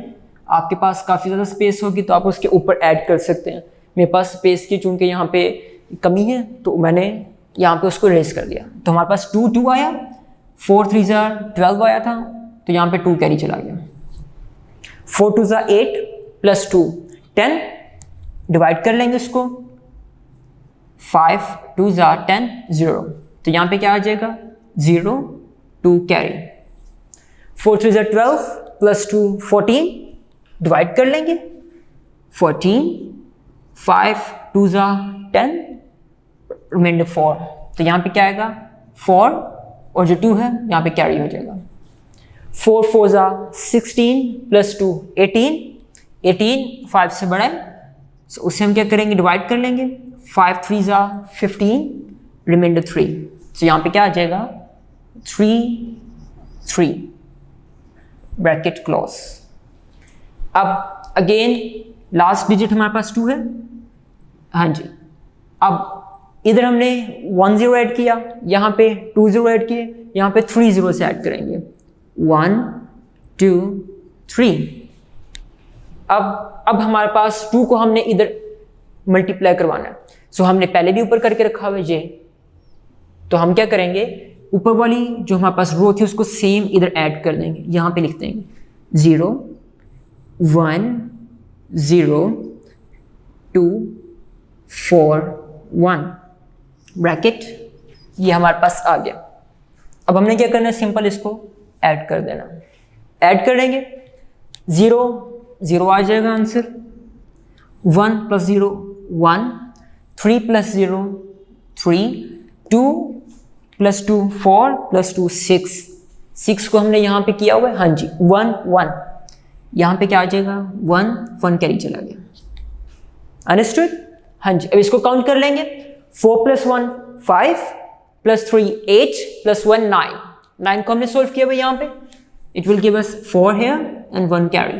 आपके पास काफ़ी ज़्यादा स्पेस होगी तो आप उसके ऊपर ऐड कर सकते हैं, मेरे पास स्पेस की चूंकि यहाँ पे कमी है तो मैंने यहाँ पे उसको रेस कर दिया, तो हमारे पास 2 2 आया, 4 3 ज़ा 12 आया था तो यहाँ पे 2 कैरी चला गया, 4 2 ज़ा 8 प्लस 2 10, डिवाइड कर लेंगे उसको, 5 2 ज़ा 10 0, तो यहाँ पे क्या आ जाएगा 0 2 कैरी, 4 3 ज़ा 12 प्लस 2 14, डिवाइड कर लेंगे, 14, 5 2 ज़ा 10, रिमाइंडर 4, तो यहाँ पे क्या आएगा 4 और जो 2 है यहाँ पे कैरी हो जाएगा, 4 4 ज़ा 16 प्लस 2 18, 18 5 से बड़ा है तो उससे हम क्या करेंगे डिवाइड कर लेंगे, 5 3 ज़ा 15, रिमाइंडर 3, तो यहाँ पे क्या आ जाएगा 3 3, ब्रैकेट क्लोज। अब अगेन लास्ट डिजिट हमारे पास 2 है, हाँ जी। अब इधर हमने 1 0 ऐड किया, यहाँ पे 2 0 ऐड किए, यहाँ पे 3 0 से ऐड करेंगे, 1 2 3। अब हमारे पास 2 को हमने इधर मल्टीप्लाई करवाना है, सो हमने पहले भी ऊपर करके रखा हुआ है ये, तो हम क्या करेंगे ऊपर वाली जो हमारे पास रो थी उसको सेम इधर ऐड कर देंगे, यहाँ पे लिख देंगे 0 1 0 2 4 1, ब्रैकेट, ये हमारे पास आ गया। अब हमने क्या करना है सिंपल इसको ऐड कर देना, ऐड कर देंगे, 0 0 आ जाएगा answer, 1 plus 0 1, 3 plus 0 3, 2 plus 2 4 plus 2 6, 6 को हमने यहाँ पे किया हुआ है, हाँ जी 1 1, यहाँ पे क्या आ जाएगा 1 1 कैरी चला गया, अंडरस्टूड। हाँ जी, अब इसको काउंट कर लेंगे, 4 प्लस 1 5 प्लस 3 8 प्लस 1 9, 9 को हमने सोल्व किया हुआ यहाँ पे, it will give us 4 here and 1 carry,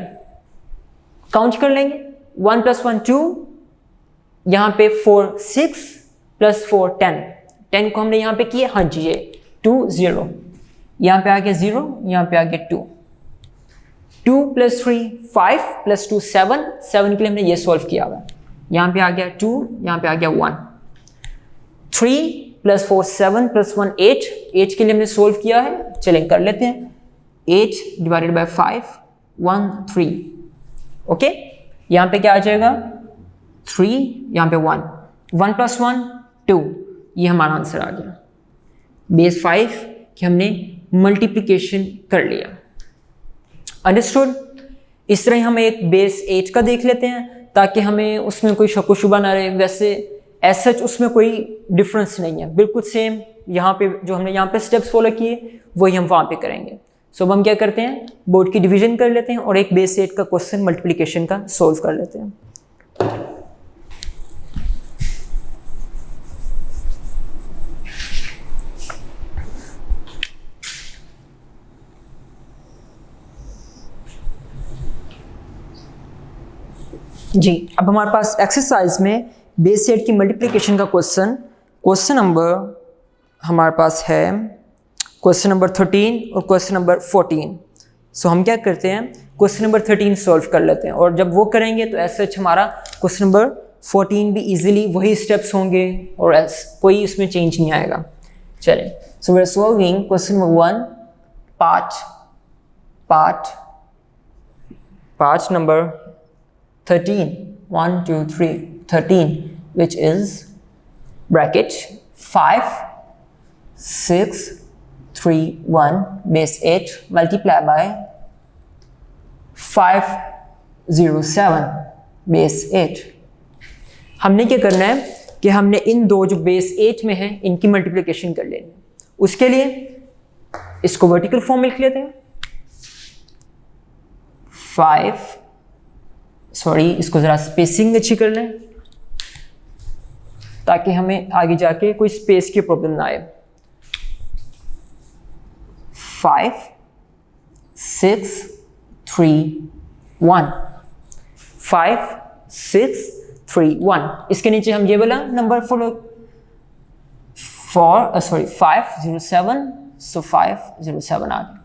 count कर लेंगे, 1 प्लस 1 2, यहाँ पे 4 6 प्लस 4 10, 10 को हमने यहाँ पे किया, हाँ जी ये 2 0, यहाँ पे आ गया 0, यहाँ पे आ गया 2, 2 प्लस 3 5 प्लस 2 7, 7 के लिए हमने ये सॉल्व किया हुआ है, यहाँ पे आ गया 2, यहाँ पे आ गया 1, 3 प्लस 4 7 प्लस 1 8, 8 के लिए हमने सोल्व किया है, चलें कर लेते हैं, 8 डिवाइडेड बाय 5 1 3, ओके, यहाँ पे क्या आ जाएगा 3, यहाँ पे 1, 1 प्लस 1 2, ये हमारा आंसर आ गया, बेस 5 कि हमने मल्टीप्लिकेशन कर लिया, अंडरस्टूड। इस तरह हम एक बेस 8 का देख लेते हैं ताकि हमें उसमें कोई शक व शुबा ना रहे, वैसे एज सच उसमें कोई डिफरेंस नहीं है, बिल्कुल सेम यहाँ पे जो हमने यहाँ पे स्टेप्स फॉलो किए वही हम वहाँ पे करेंगे। सो अब हम क्या करते हैं, बोर्ड की डिवीजन कर लेते हैं और एक बेस 8 का क्वेश्चन मल्टीप्लिकेशन का सोल्व कर लेते हैं। जी, अब हमारे पास एक्सरसाइज में बेस 8 की मल्टीप्लिकेशन का क्वेश्चन नंबर हमारे पास है क्वेश्चन नंबर 13 और क्वेश्चन नंबर 14। सो हम क्या करते हैं, क्वेश्चन नंबर 13 सॉल्व कर लेते हैं और जब वो करेंगे तो ऐसा हमारा क्वेश्चन नंबर 14 भी इजीली वही स्टेप्स होंगे और कोई उसमें चेंज नहीं आएगा। चलें, so we are solving question number 1 part number 13, 1 2 3 13, which is bracket 5 6 3 1 base 8 multiply by 507 base 8। हमने क्या करना है कि हमने इन दो जो बेस 8 में है इनकी मल्टीप्लिकेशन कर लेनी है। उसके लिए इसको वर्टिकल फॉर्म में लिख लेते हैं। इसको ज़रा स्पेसिंग अच्छी कर लें ताकि हमें आगे जाके कोई स्पेस की प्रॉब्लम ना आए। 5 6 3 1 5 6 3 1। इसके नीचे हम ये वाला नंबर फॉलो 507, सो 507 आ गया।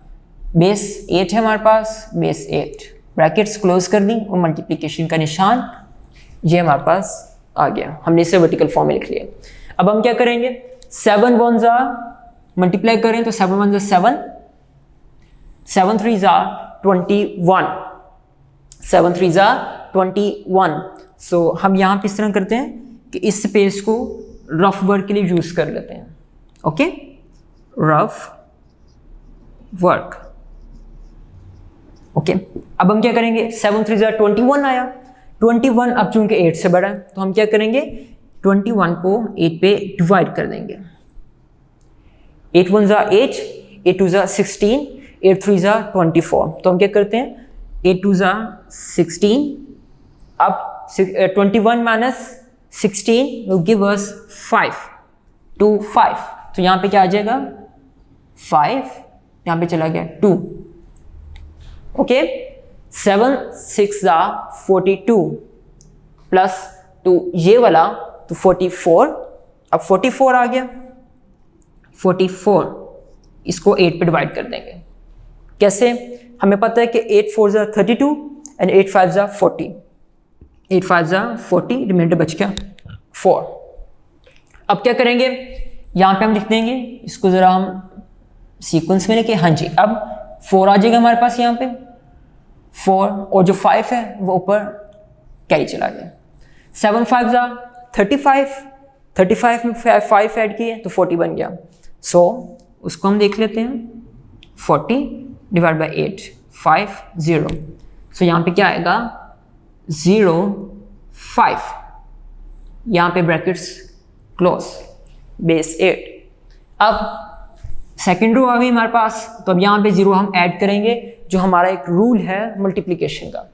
बेस 8 है हमारे पास, बेस 8 ब्रैकेट्स क्लोज कर दी और मल्टीप्लिकेशन का निशान ये हमारे पास आ गया। हमने इसे वर्टिकल फॉर्म में लिख लिया। अब हम क्या करेंगे, 7 1 मल्टीप्लाई करें तो 7 1 7, 7 3 21, 7 3 21। सो हम यहाँ पे इस तरह करते हैं कि इस स्पेस को रफ वर्क के लिए यूज कर लेते हैं। Okay, rough work. ओके, अब हम क्या करेंगे, 7 3 21 आया। 21 अब चूंकि 8 से बड़ा है तो हम क्या करेंगे, 21 को 8 पे डिवाइड कर देंगे। 8 1 8, 8 2 16, 8 3 24। तो हम क्या करते हैं, 8 2 16, अब 21 माइनस 16 will give us 5 2 5। तो यहाँ पे क्या आ जाएगा, 5 यहाँ पे चला गया 2। ओके, 7 6 42 प्लस 2 ये वाला तो 44। अब 44 आ गया, 44 इसको 8 पे डिवाइड कर देंगे। कैसे, हमें पता है कि 8 4 32 एंड 8 5 40, 8 5 40, रिमाइंडर बच गया 4। अब क्या करेंगे, यहाँ पे हम लिख देंगे, इसको ज़रा हम सीक्वेंस में लिखें। हाँ जी, अब 4 आ जाएगा हमारे पास यहाँ पे 4, और जो 5 है वो ऊपर कैरी चला गया। 7 5 35, 35 में 5 ऐड किए तो 40 बन गया। सो उसको हम देख लेते हैं, 40 डिवाइड बाई 8 5 0। सो यहाँ पे क्या आएगा, 0 5, यहाँ पे ब्रैकेट्स क्लोज, बेस 8। अब सेकेंड रो आ गई हमारे पास, तो अब यहाँ पे 0 हम ऐड करेंगे, जो हमारा एक रूल है मल्टीप्लिकेशन का।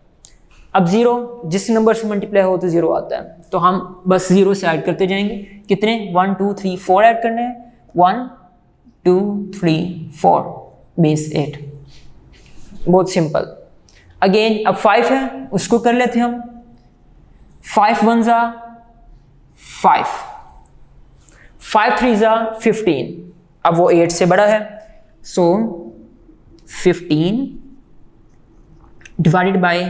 अब 0 जिस नंबर से मल्टीप्लाई हो तो 0 आता है, तो हम बस 0 से ऐड करते जाएंगे। कितने, 1 2 3 4 ऐड करने हैं, 1 2 3 4 बेस 8। बहुत सिंपल। अगेन अब 5 है, उसको कर लेते हैं हम। 5 1 5, 5 3 15, अब वो 8 से बड़ा है, सो 15 डिवाइडेड बाय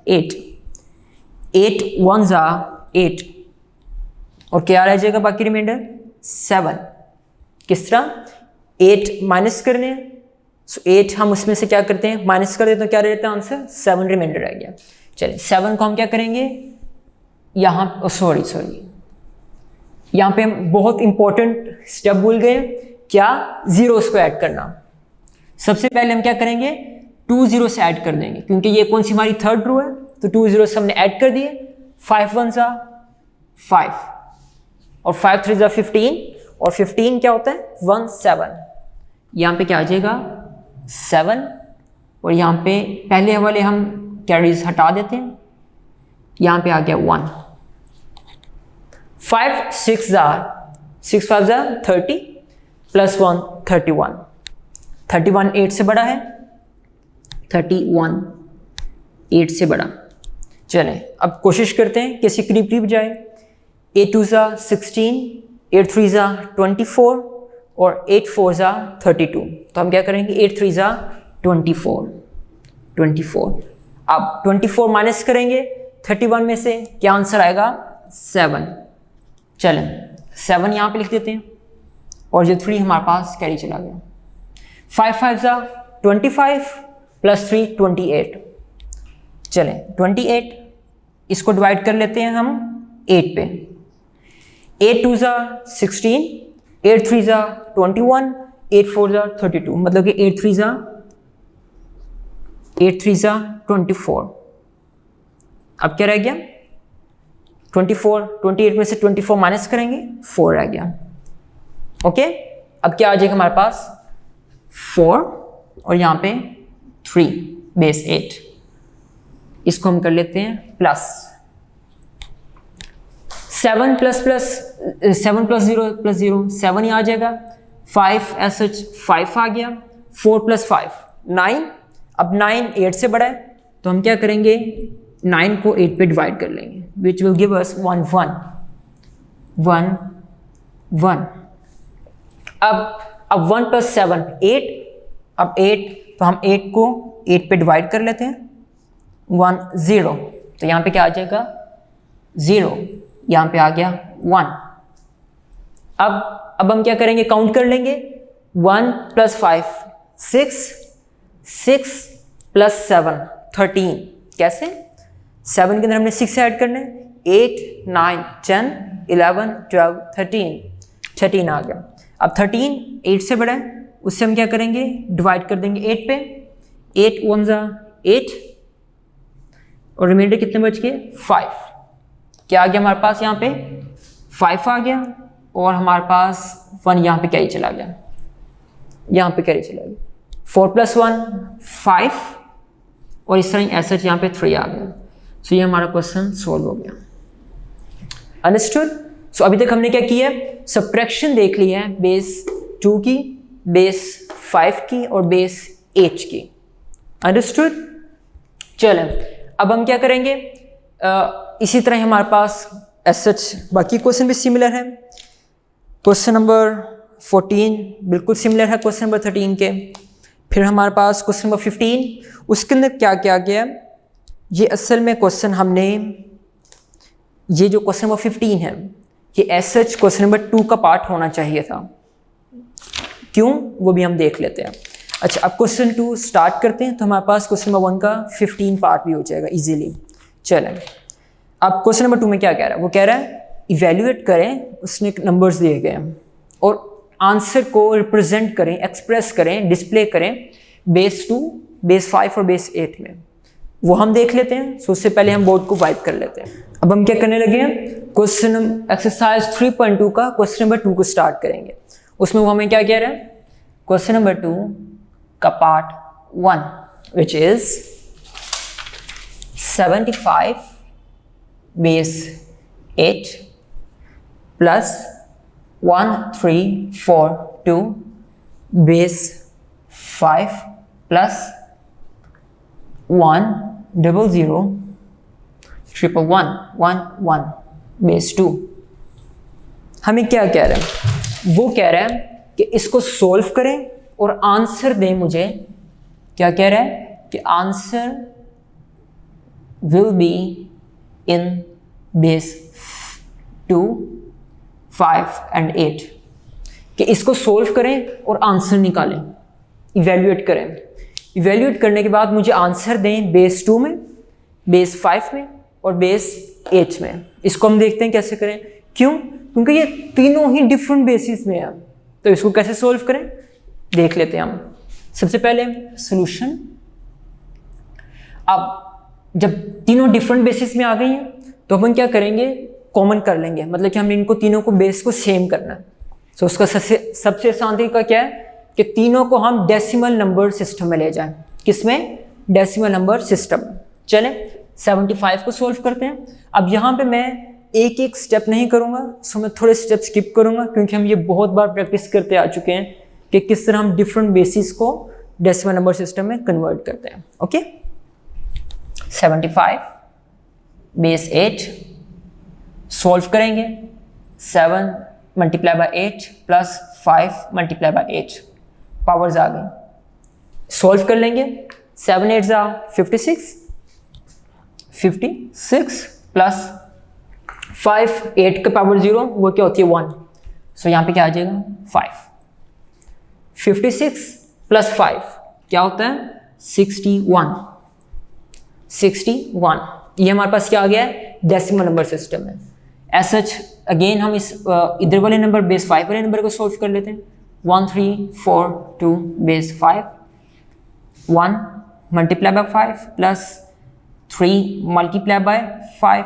8, 8 1 8, और क्या रह जाएगा बाकी रिमाइंडर 7। किस तरह, 8 माइनस करने हैं, सो 8 हम उसमें से क्या करते हैं, माइनस कर देते हैं, तो क्या रहता है आंसर, 7 रिमाइंडर रह गया। चलिए 7 को हम क्या करेंगे, यहाँ सॉरी यहाँ पे हम बहुत इंपॉर्टेंट स्टेप भूल गए, क्या, 0 को ऐड करना। सबसे पहले हम क्या करेंगे, 2 0 से ऐड कर देंगे, क्योंकि ये कौन सी हमारी थर्ड रो है, तो 2 0 से हमने ऐड कर दिए। 5 1 5, और 5 3 15, और 15 क्या होता है 1 7, यहाँ पे क्या आ जाएगा 7 और यहाँ पे पहले वाले हम कैरीज हटा देते हैं, यहाँ पे आ गया 1। 5 6 5 30 प्लस 1 31। 31 8 से बड़ा है, 31 8 से बड़ा। चलें अब कोशिश करते हैं किसी करीब करीब जाए। 8 2 16, 8 3 24 और 8 4 32। तो हम क्या करेंगे, 8 3 24। अब 24 माइनस करेंगे 31 में से, क्या आंसर आएगा 7। चलें 7 यहाँ पे लिख देते हैं और जो 3 हमारे पास कैरी चला गया। 5 5 25 प्लस 3 28। चलें 28 इसको डिवाइड कर लेते हैं हम 8 पे। 8 2 16, 8 3 21, 8 4 32, मतलब कि 8 3 24। अब क्या रह गया 24, 28 में से 24 माइनस करेंगे 4 रह गया। ओके, अब क्या आ जाएगा हमारे पास 4 और यहाँ पे 3 बेस 8। इसको हम कर लेते हैं प्लस 7 प्लस 0 7 ही आ जाएगा। 5 एज सच 5 आ गया। 4 प्लस 5 9। अब 9 8 से बड़ा है तो हम क्या करेंगे 9 को 8 पे डिवाइड कर लेंगे, विच विल गिव अस 1 1 1। अब 1 प्लस 7 8। अब 8 तो हम 8 को 8 पे डिवाइड कर लेते हैं, 1 0। तो यहाँ पे क्या आ जाएगा 0, यहाँ पे आ गया 1। अब हम क्या करेंगे, काउंट कर लेंगे। 1 प्लस 5 6, 6 प्लस 7 13। कैसे, 7 के अंदर हमने 6 ऐड करना है। 8 9 10 11 12 13 आ गया। अब 13 8 से बड़ा है, उससे हम क्या करेंगे डिवाइड कर देंगे 8 पे। 8 1 8 और रिमाइंडर कितने बच गए 5। क्या आ गया हमारे पास, यहाँ पे 5 आ गया और हमारे पास 1 यहाँ पे कैरी चला गया, यहाँ पे कैरी चला गया। 4 प्लस 1 5 और इस तरह ऐसा यहाँ पे 3 आ गया। सो ये हमारा क्वेश्चन सोल्व हो गया। अंडरस्टूड। सो अभी तक हमने क्या किया, सब्ट्रैक्शन देख ली है बेस 2 की, बेस 5 की और बेस 8 की। अंडरस्टूड। चलें अब हम क्या करेंगे, इसी तरह हमारे पास एज सच बाकी क्वेश्चन भी सिमिलर है। क्वेश्चन नंबर 14 बिल्कुल सिमिलर है क्वेश्चन नंबर 13 के। फिर हमारे पास क्वेश्चन नंबर 15, उसके अंदर क्या क्या गया, ये असल में क्वेश्चन हमने, ये जो क्वेश्चन नंबर 15 है ये एज सच क्वेश्चन नंबर 2 का पार्ट होना चाहिए था। क्यों, वो भी हम देख लेते हैं। अच्छा, अब क्वेश्चन 2 स्टार्ट करते हैं तो हमारे पास क्वेश्चन नंबर 1 का 15 पार्ट भी हो जाएगा इजीली। चलें अब क्वेश्चन नंबर 2 में क्या कह रहा है, वो कह रहा है इवेल्युएट करें, उसने नंबर्स दिए गए हैं और आंसर को रिप्रेजेंट करें, एक्सप्रेस करें, डिस्प्ले करें बेस 2, बेस 5 और बेस 8 में। वो हम देख लेते हैं। सो उससे पहले हम बोर्ड को वाइप कर लेते हैं। अब हम क्या करने लगे हैं, क्वेश्चन एक्सरसाइज 3.2 का क्वेश्चन नंबर 2 को स्टार्ट करेंगे। उसमें वो हमें क्या कह रहा है, क्वेश्चन नंबर 2 का part 1 which is 75 base 8 plus 1342 base 5 plus 1001111 base 2। हमें क्या कह रहा है, वो कह रहा है कि इसको सॉल्व करें और आंसर दें मुझे। क्या कह रहा है कि answer will be in base 2, 5 and 8, कि इसको सॉल्व करें और आंसर निकालें, इवेल्युएट करें। इवेल्युएट करने के बाद मुझे आंसर दें बेस 2 में, बेस 5 में और बेस 8 में। इसको हम देखते हैं कैसे करें। क्यों, क्योंकि ये तीनों ही डिफरेंट बेसिस में है, तो इसको कैसे सॉल्व करें देख लेते हैं हम। सबसे पहले सॉल्यूशन। अब जब तीनों डिफरेंट बेसिस में आ गई हैं तो अपन क्या करेंगे, कॉमन कर लेंगे, मतलब कि हमने इनको तीनों को बेस को सेम करना है। उसका सबसे आसान तरीका क्या है कि तीनों को हम डेसिमल नंबर सिस्टम में ले जाएं। किसमें? डेसिमल नंबर सिस्टम में। चलें 75 को सॉल्व करते हैं। अब यहाँ पे मैं एक एक स्टेप नहीं करूँगा, सो मैं थोड़े स्टेप स्किप करूँगा, क्योंकि हम ये बहुत बार प्रैक्टिस करते आ चुके हैं कि किस तरह हम डिफरेंट बेसिस को डेसिमल नंबर सिस्टम में कन्वर्ट करते हैं। ओके, 75 बेस 8 सॉल्व करेंगे। 7 multiply by 8 plus 5 multiply by 8, powers आ गई, सॉल्व कर लेंगे। 7 8 जा 56 प्लस 5 8 का पावर 0 वो क्या होती है 1, सो यहाँ पे क्या आ जाएगा 5। 56 प्लस 5 क्या होता है 61। ये हमारे पास क्या आ गया है? डेसिमल नंबर सिस्टम है। एज सच अगेन हम इस इधर वाले नंबर बेस 5 वाले नंबर को सॉल्व कर लेते हैं। 1 3 4 2 base 5, 1 multiply by 5 plus 3 multiply by 5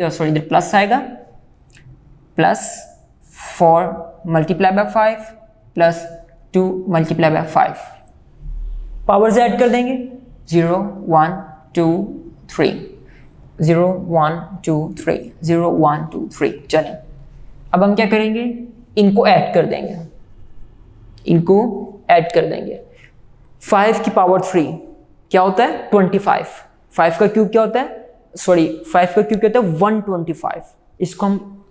sorry इधर प्लस आएगा, plus 4 multiply by 5 plus 2 multiply by 5, powers add कर देंगे। 0 1 2 3 0 1 2 3 0 1 2 3। चलें अब हम क्या करेंगे? इनको ऐड कर देंगे, इनको ऐड कर देंगे। 5 की पावर 3 क्या होता है 25। 5 का क्यूब क्या होता है? सॉरी 5 का क्यूब क्या होता है 125। इसको हम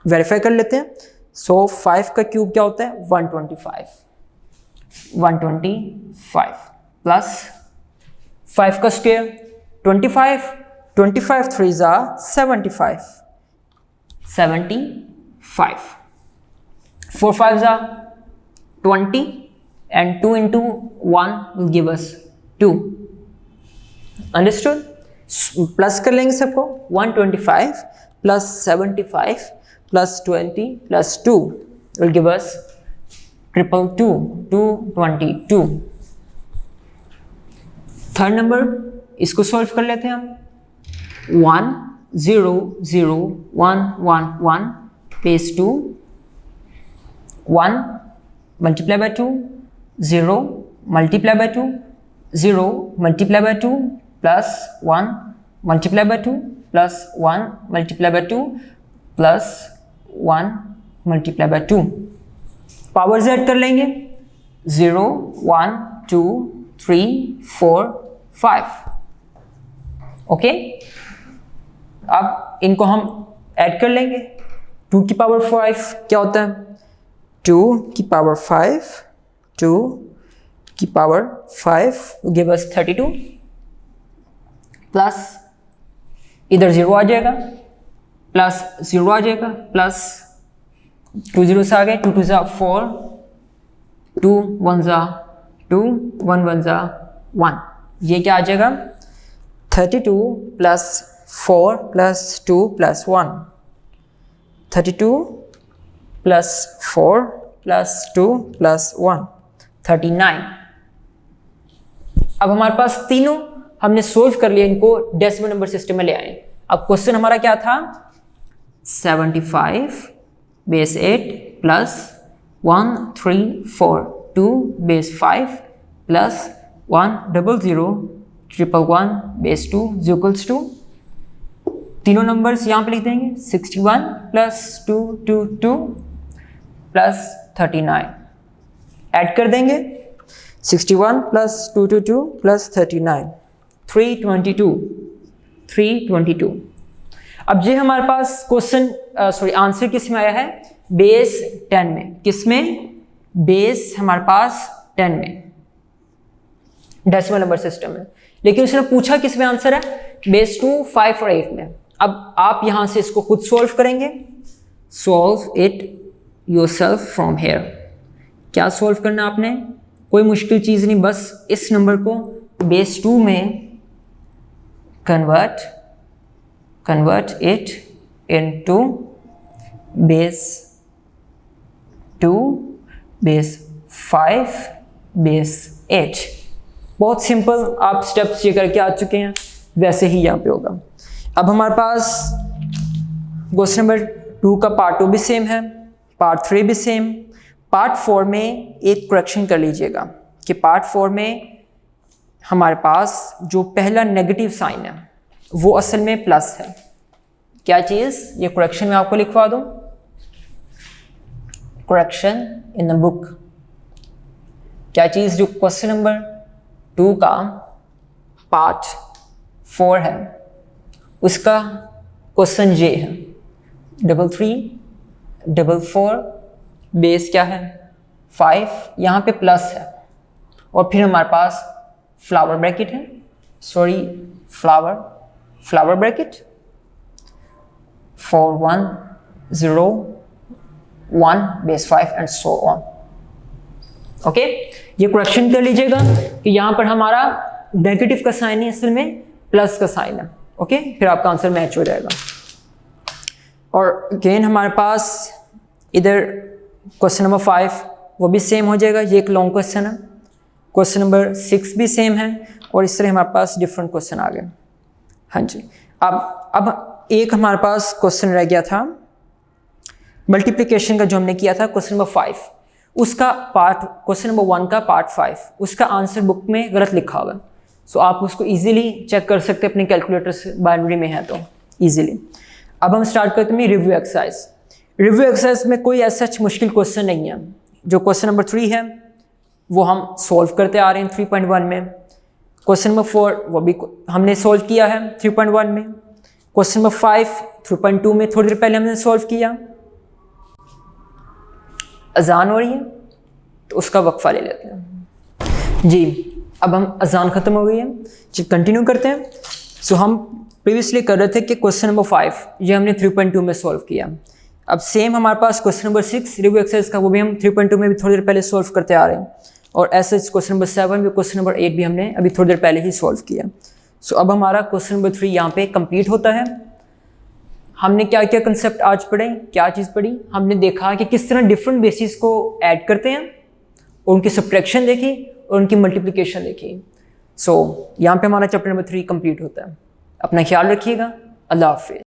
वेरीफाई कर लेते हैं। सो 5 का क्यूब क्या होता है 125 प्लस 5 का स्क्वायर 25 3 जा 75 4 5 जा 20 and 2 into 1 will give us 2। Understood? Plus कर लेंगे सबको। 125 plus 75 plus 20 plus 2 will give us 222। Third number इसको सॉल्व कर लेते हैं हम। 1 0 0 1 1 1 base 2, 1 multiply by 2 0 multiply by 2 0 multiply by 2 plus 1 multiply by 2 plus 1 multiply by 2 plus 1 multiply by 2, powers add कर लेंगे। 0 1 2 3 4 5। ओके, अब इनको हम ऐड कर लेंगे। 2 की पावर 5 क्या होता है? 2 की पावर 5 2 की पावर 5 गिव अस 32 प्लस इधर 0 आ जाएगा, प्लस 0 आ जाएगा, प्लस 2 0 से आ गए, 2 2 जा 4 2 1 जा 2 1 1 जा 1। ये क्या आ जाएगा 32 plus 4 plus 2 plus 1, 32 plus 4 plus 2 plus 1 39। अब हमारे पास तीनों हमने सोल्व कर लिया, इनको डेसिमल नंबर सिस्टम में ले आए। अब क्वेश्चन हमारा क्या था? 75 base 8 plus 1 3 4 2 base 5 plus 1 0 0 1 1 base 2 equals to, तीनों नंबर्स यहाँ पे लिख देंगे। 61 प्लस 2 2 2 प्लस 39 ऐड कर देंगे। 61 प्लस 2 2 2 प्लस 39 322। अब ये हमारे पास क्वेश्चन सॉरी आंसर किस में आया है? बेस 10 में। किस में? बेस हमारे पास 10 में, डेसिमल नंबर सिस्टम में। लेकिन उसने पूछा किस में आंसर है? बेस 2 5 और 8 में। अब आप यहां से इसको खुद सॉल्व करेंगे। Solve it yourself from here. क्या सॉल्व करना आपने? कोई मुश्किल चीज नहीं, बस इस नंबर को बेस 2 में convert it into base 2 base 5 base 8। बहुत सिंपल, आप स्टेप्स ये करके आ चुके हैं, वैसे ही यहाँ पे होगा। अब हमारे पास क्वेश्चन नंबर 2 का पार्ट 2 भी सेम है, पार्ट 3 भी सेम। पार्ट 4 में एक करेक्शन कर लीजिएगा कि पार्ट 4 में हमारे पास जो पहला नेगेटिव साइन है वो असल में प्लस है। क्या चीज़? ये करेक्शन में आपको लिखवा दूँ, करेक्शन इन द बुक। क्या चीज़? जो क्वेश्चन नंबर 2 का पार्ट 4 है उसका क्वेश्चन ये है 3344 बेस क्या है 5, यहाँ पे प्लस है और फिर हमारे पास फ्लावर ब्रैकेट है, sorry flower bracket 4 1 0 1 base 5 and so on. Okay, ये करेक्शन कर लीजिएगा कि यहाँ पर हमारा नेगेटिव का साइन है, असल में प्लस का साइन है। ओके, फिर आपका आंसर मैच हो जाएगा। और अगेन हमारे पास इधर क्वेश्चन नंबर 5 वो भी सेम हो जाएगा, ये एक लॉन्ग क्वेश्चन है। क्वेश्चन नंबर 6 भी सेम है और इस तरह हमारे पास डिफरेंट क्वेश्चन आ गए। हाँ जी, अब एक हमारे पास क्वेश्चन रह गया था मल्टीप्लिकेशन का, जो हमने किया था क्वेश्चन नंबर 5, उसका पार्ट क्वेश्चन नंबर 1 का पार्ट 5 उसका आंसर बुक में गलत लिखा हुआ है। सो आप उसको इजीली चेक कर सकते हैं अपने कैलकुलेटर से, बाइनरी में है तो इजीली। अब हम स्टार्ट करते हैं रिव्यू एक्सरसाइज। रिव्यू एक्सरसाइज में कोई ऐसा मुश्किल क्वेश्चन नहीं है। जो क्वेश्चन नंबर 3 है वो हम सॉल्व करते आ रहे हैं 3.1 में। क्वेश्चन नंबर 4 वो भी हमने सॉल्व किया है 3.1 में। क्वेश्चन नंबर 5 3.2 में थोड़ी देर पहले हमने सॉल्व किया। अजान हो रही है तो उसका वक्फा ले लेते हैं जी। अब हम अजान ख़त्म हो गई है जी, कंटिन्यू करते हैं। सो हम प्रीवियसली कर रहे थे कि क्वेश्चन नंबर 5 ये हमने 3.2 में सॉल्व किया। अब सेम हमारे पास क्वेश्चन नंबर 6 रिव्यू एक्सरसाइज का, वो भी हम 3.2 में भी थोड़ी देर पहले सॉल्व करते आ रहे हैं। और ऐसे क्वेश्चन नंबर 7 भी, क्वेश्चन नंबर 8 भी हमने अभी थोड़ी देर पहले ही सॉल्व किया। सो अब हमारा क्वेश्चन नंबर 3 यहाँ पे कंप्लीट होता है। हमने क्या क्या कंसेप्ट आज पढ़े, क्या चीज़ पढ़ी? हमने देखा कि किस तरह डिफरेंट बेसिस को ऐड करते हैं और उनकी सब्ट्रैक्शन देखी और उनकी मल्टीप्लिकेशन देखी। सो यहाँ पे हमारा चैप्टर नंबर 3 कंप्लीट होता है। अपना ख्याल रखिएगा। अल्लाह हाफिज़।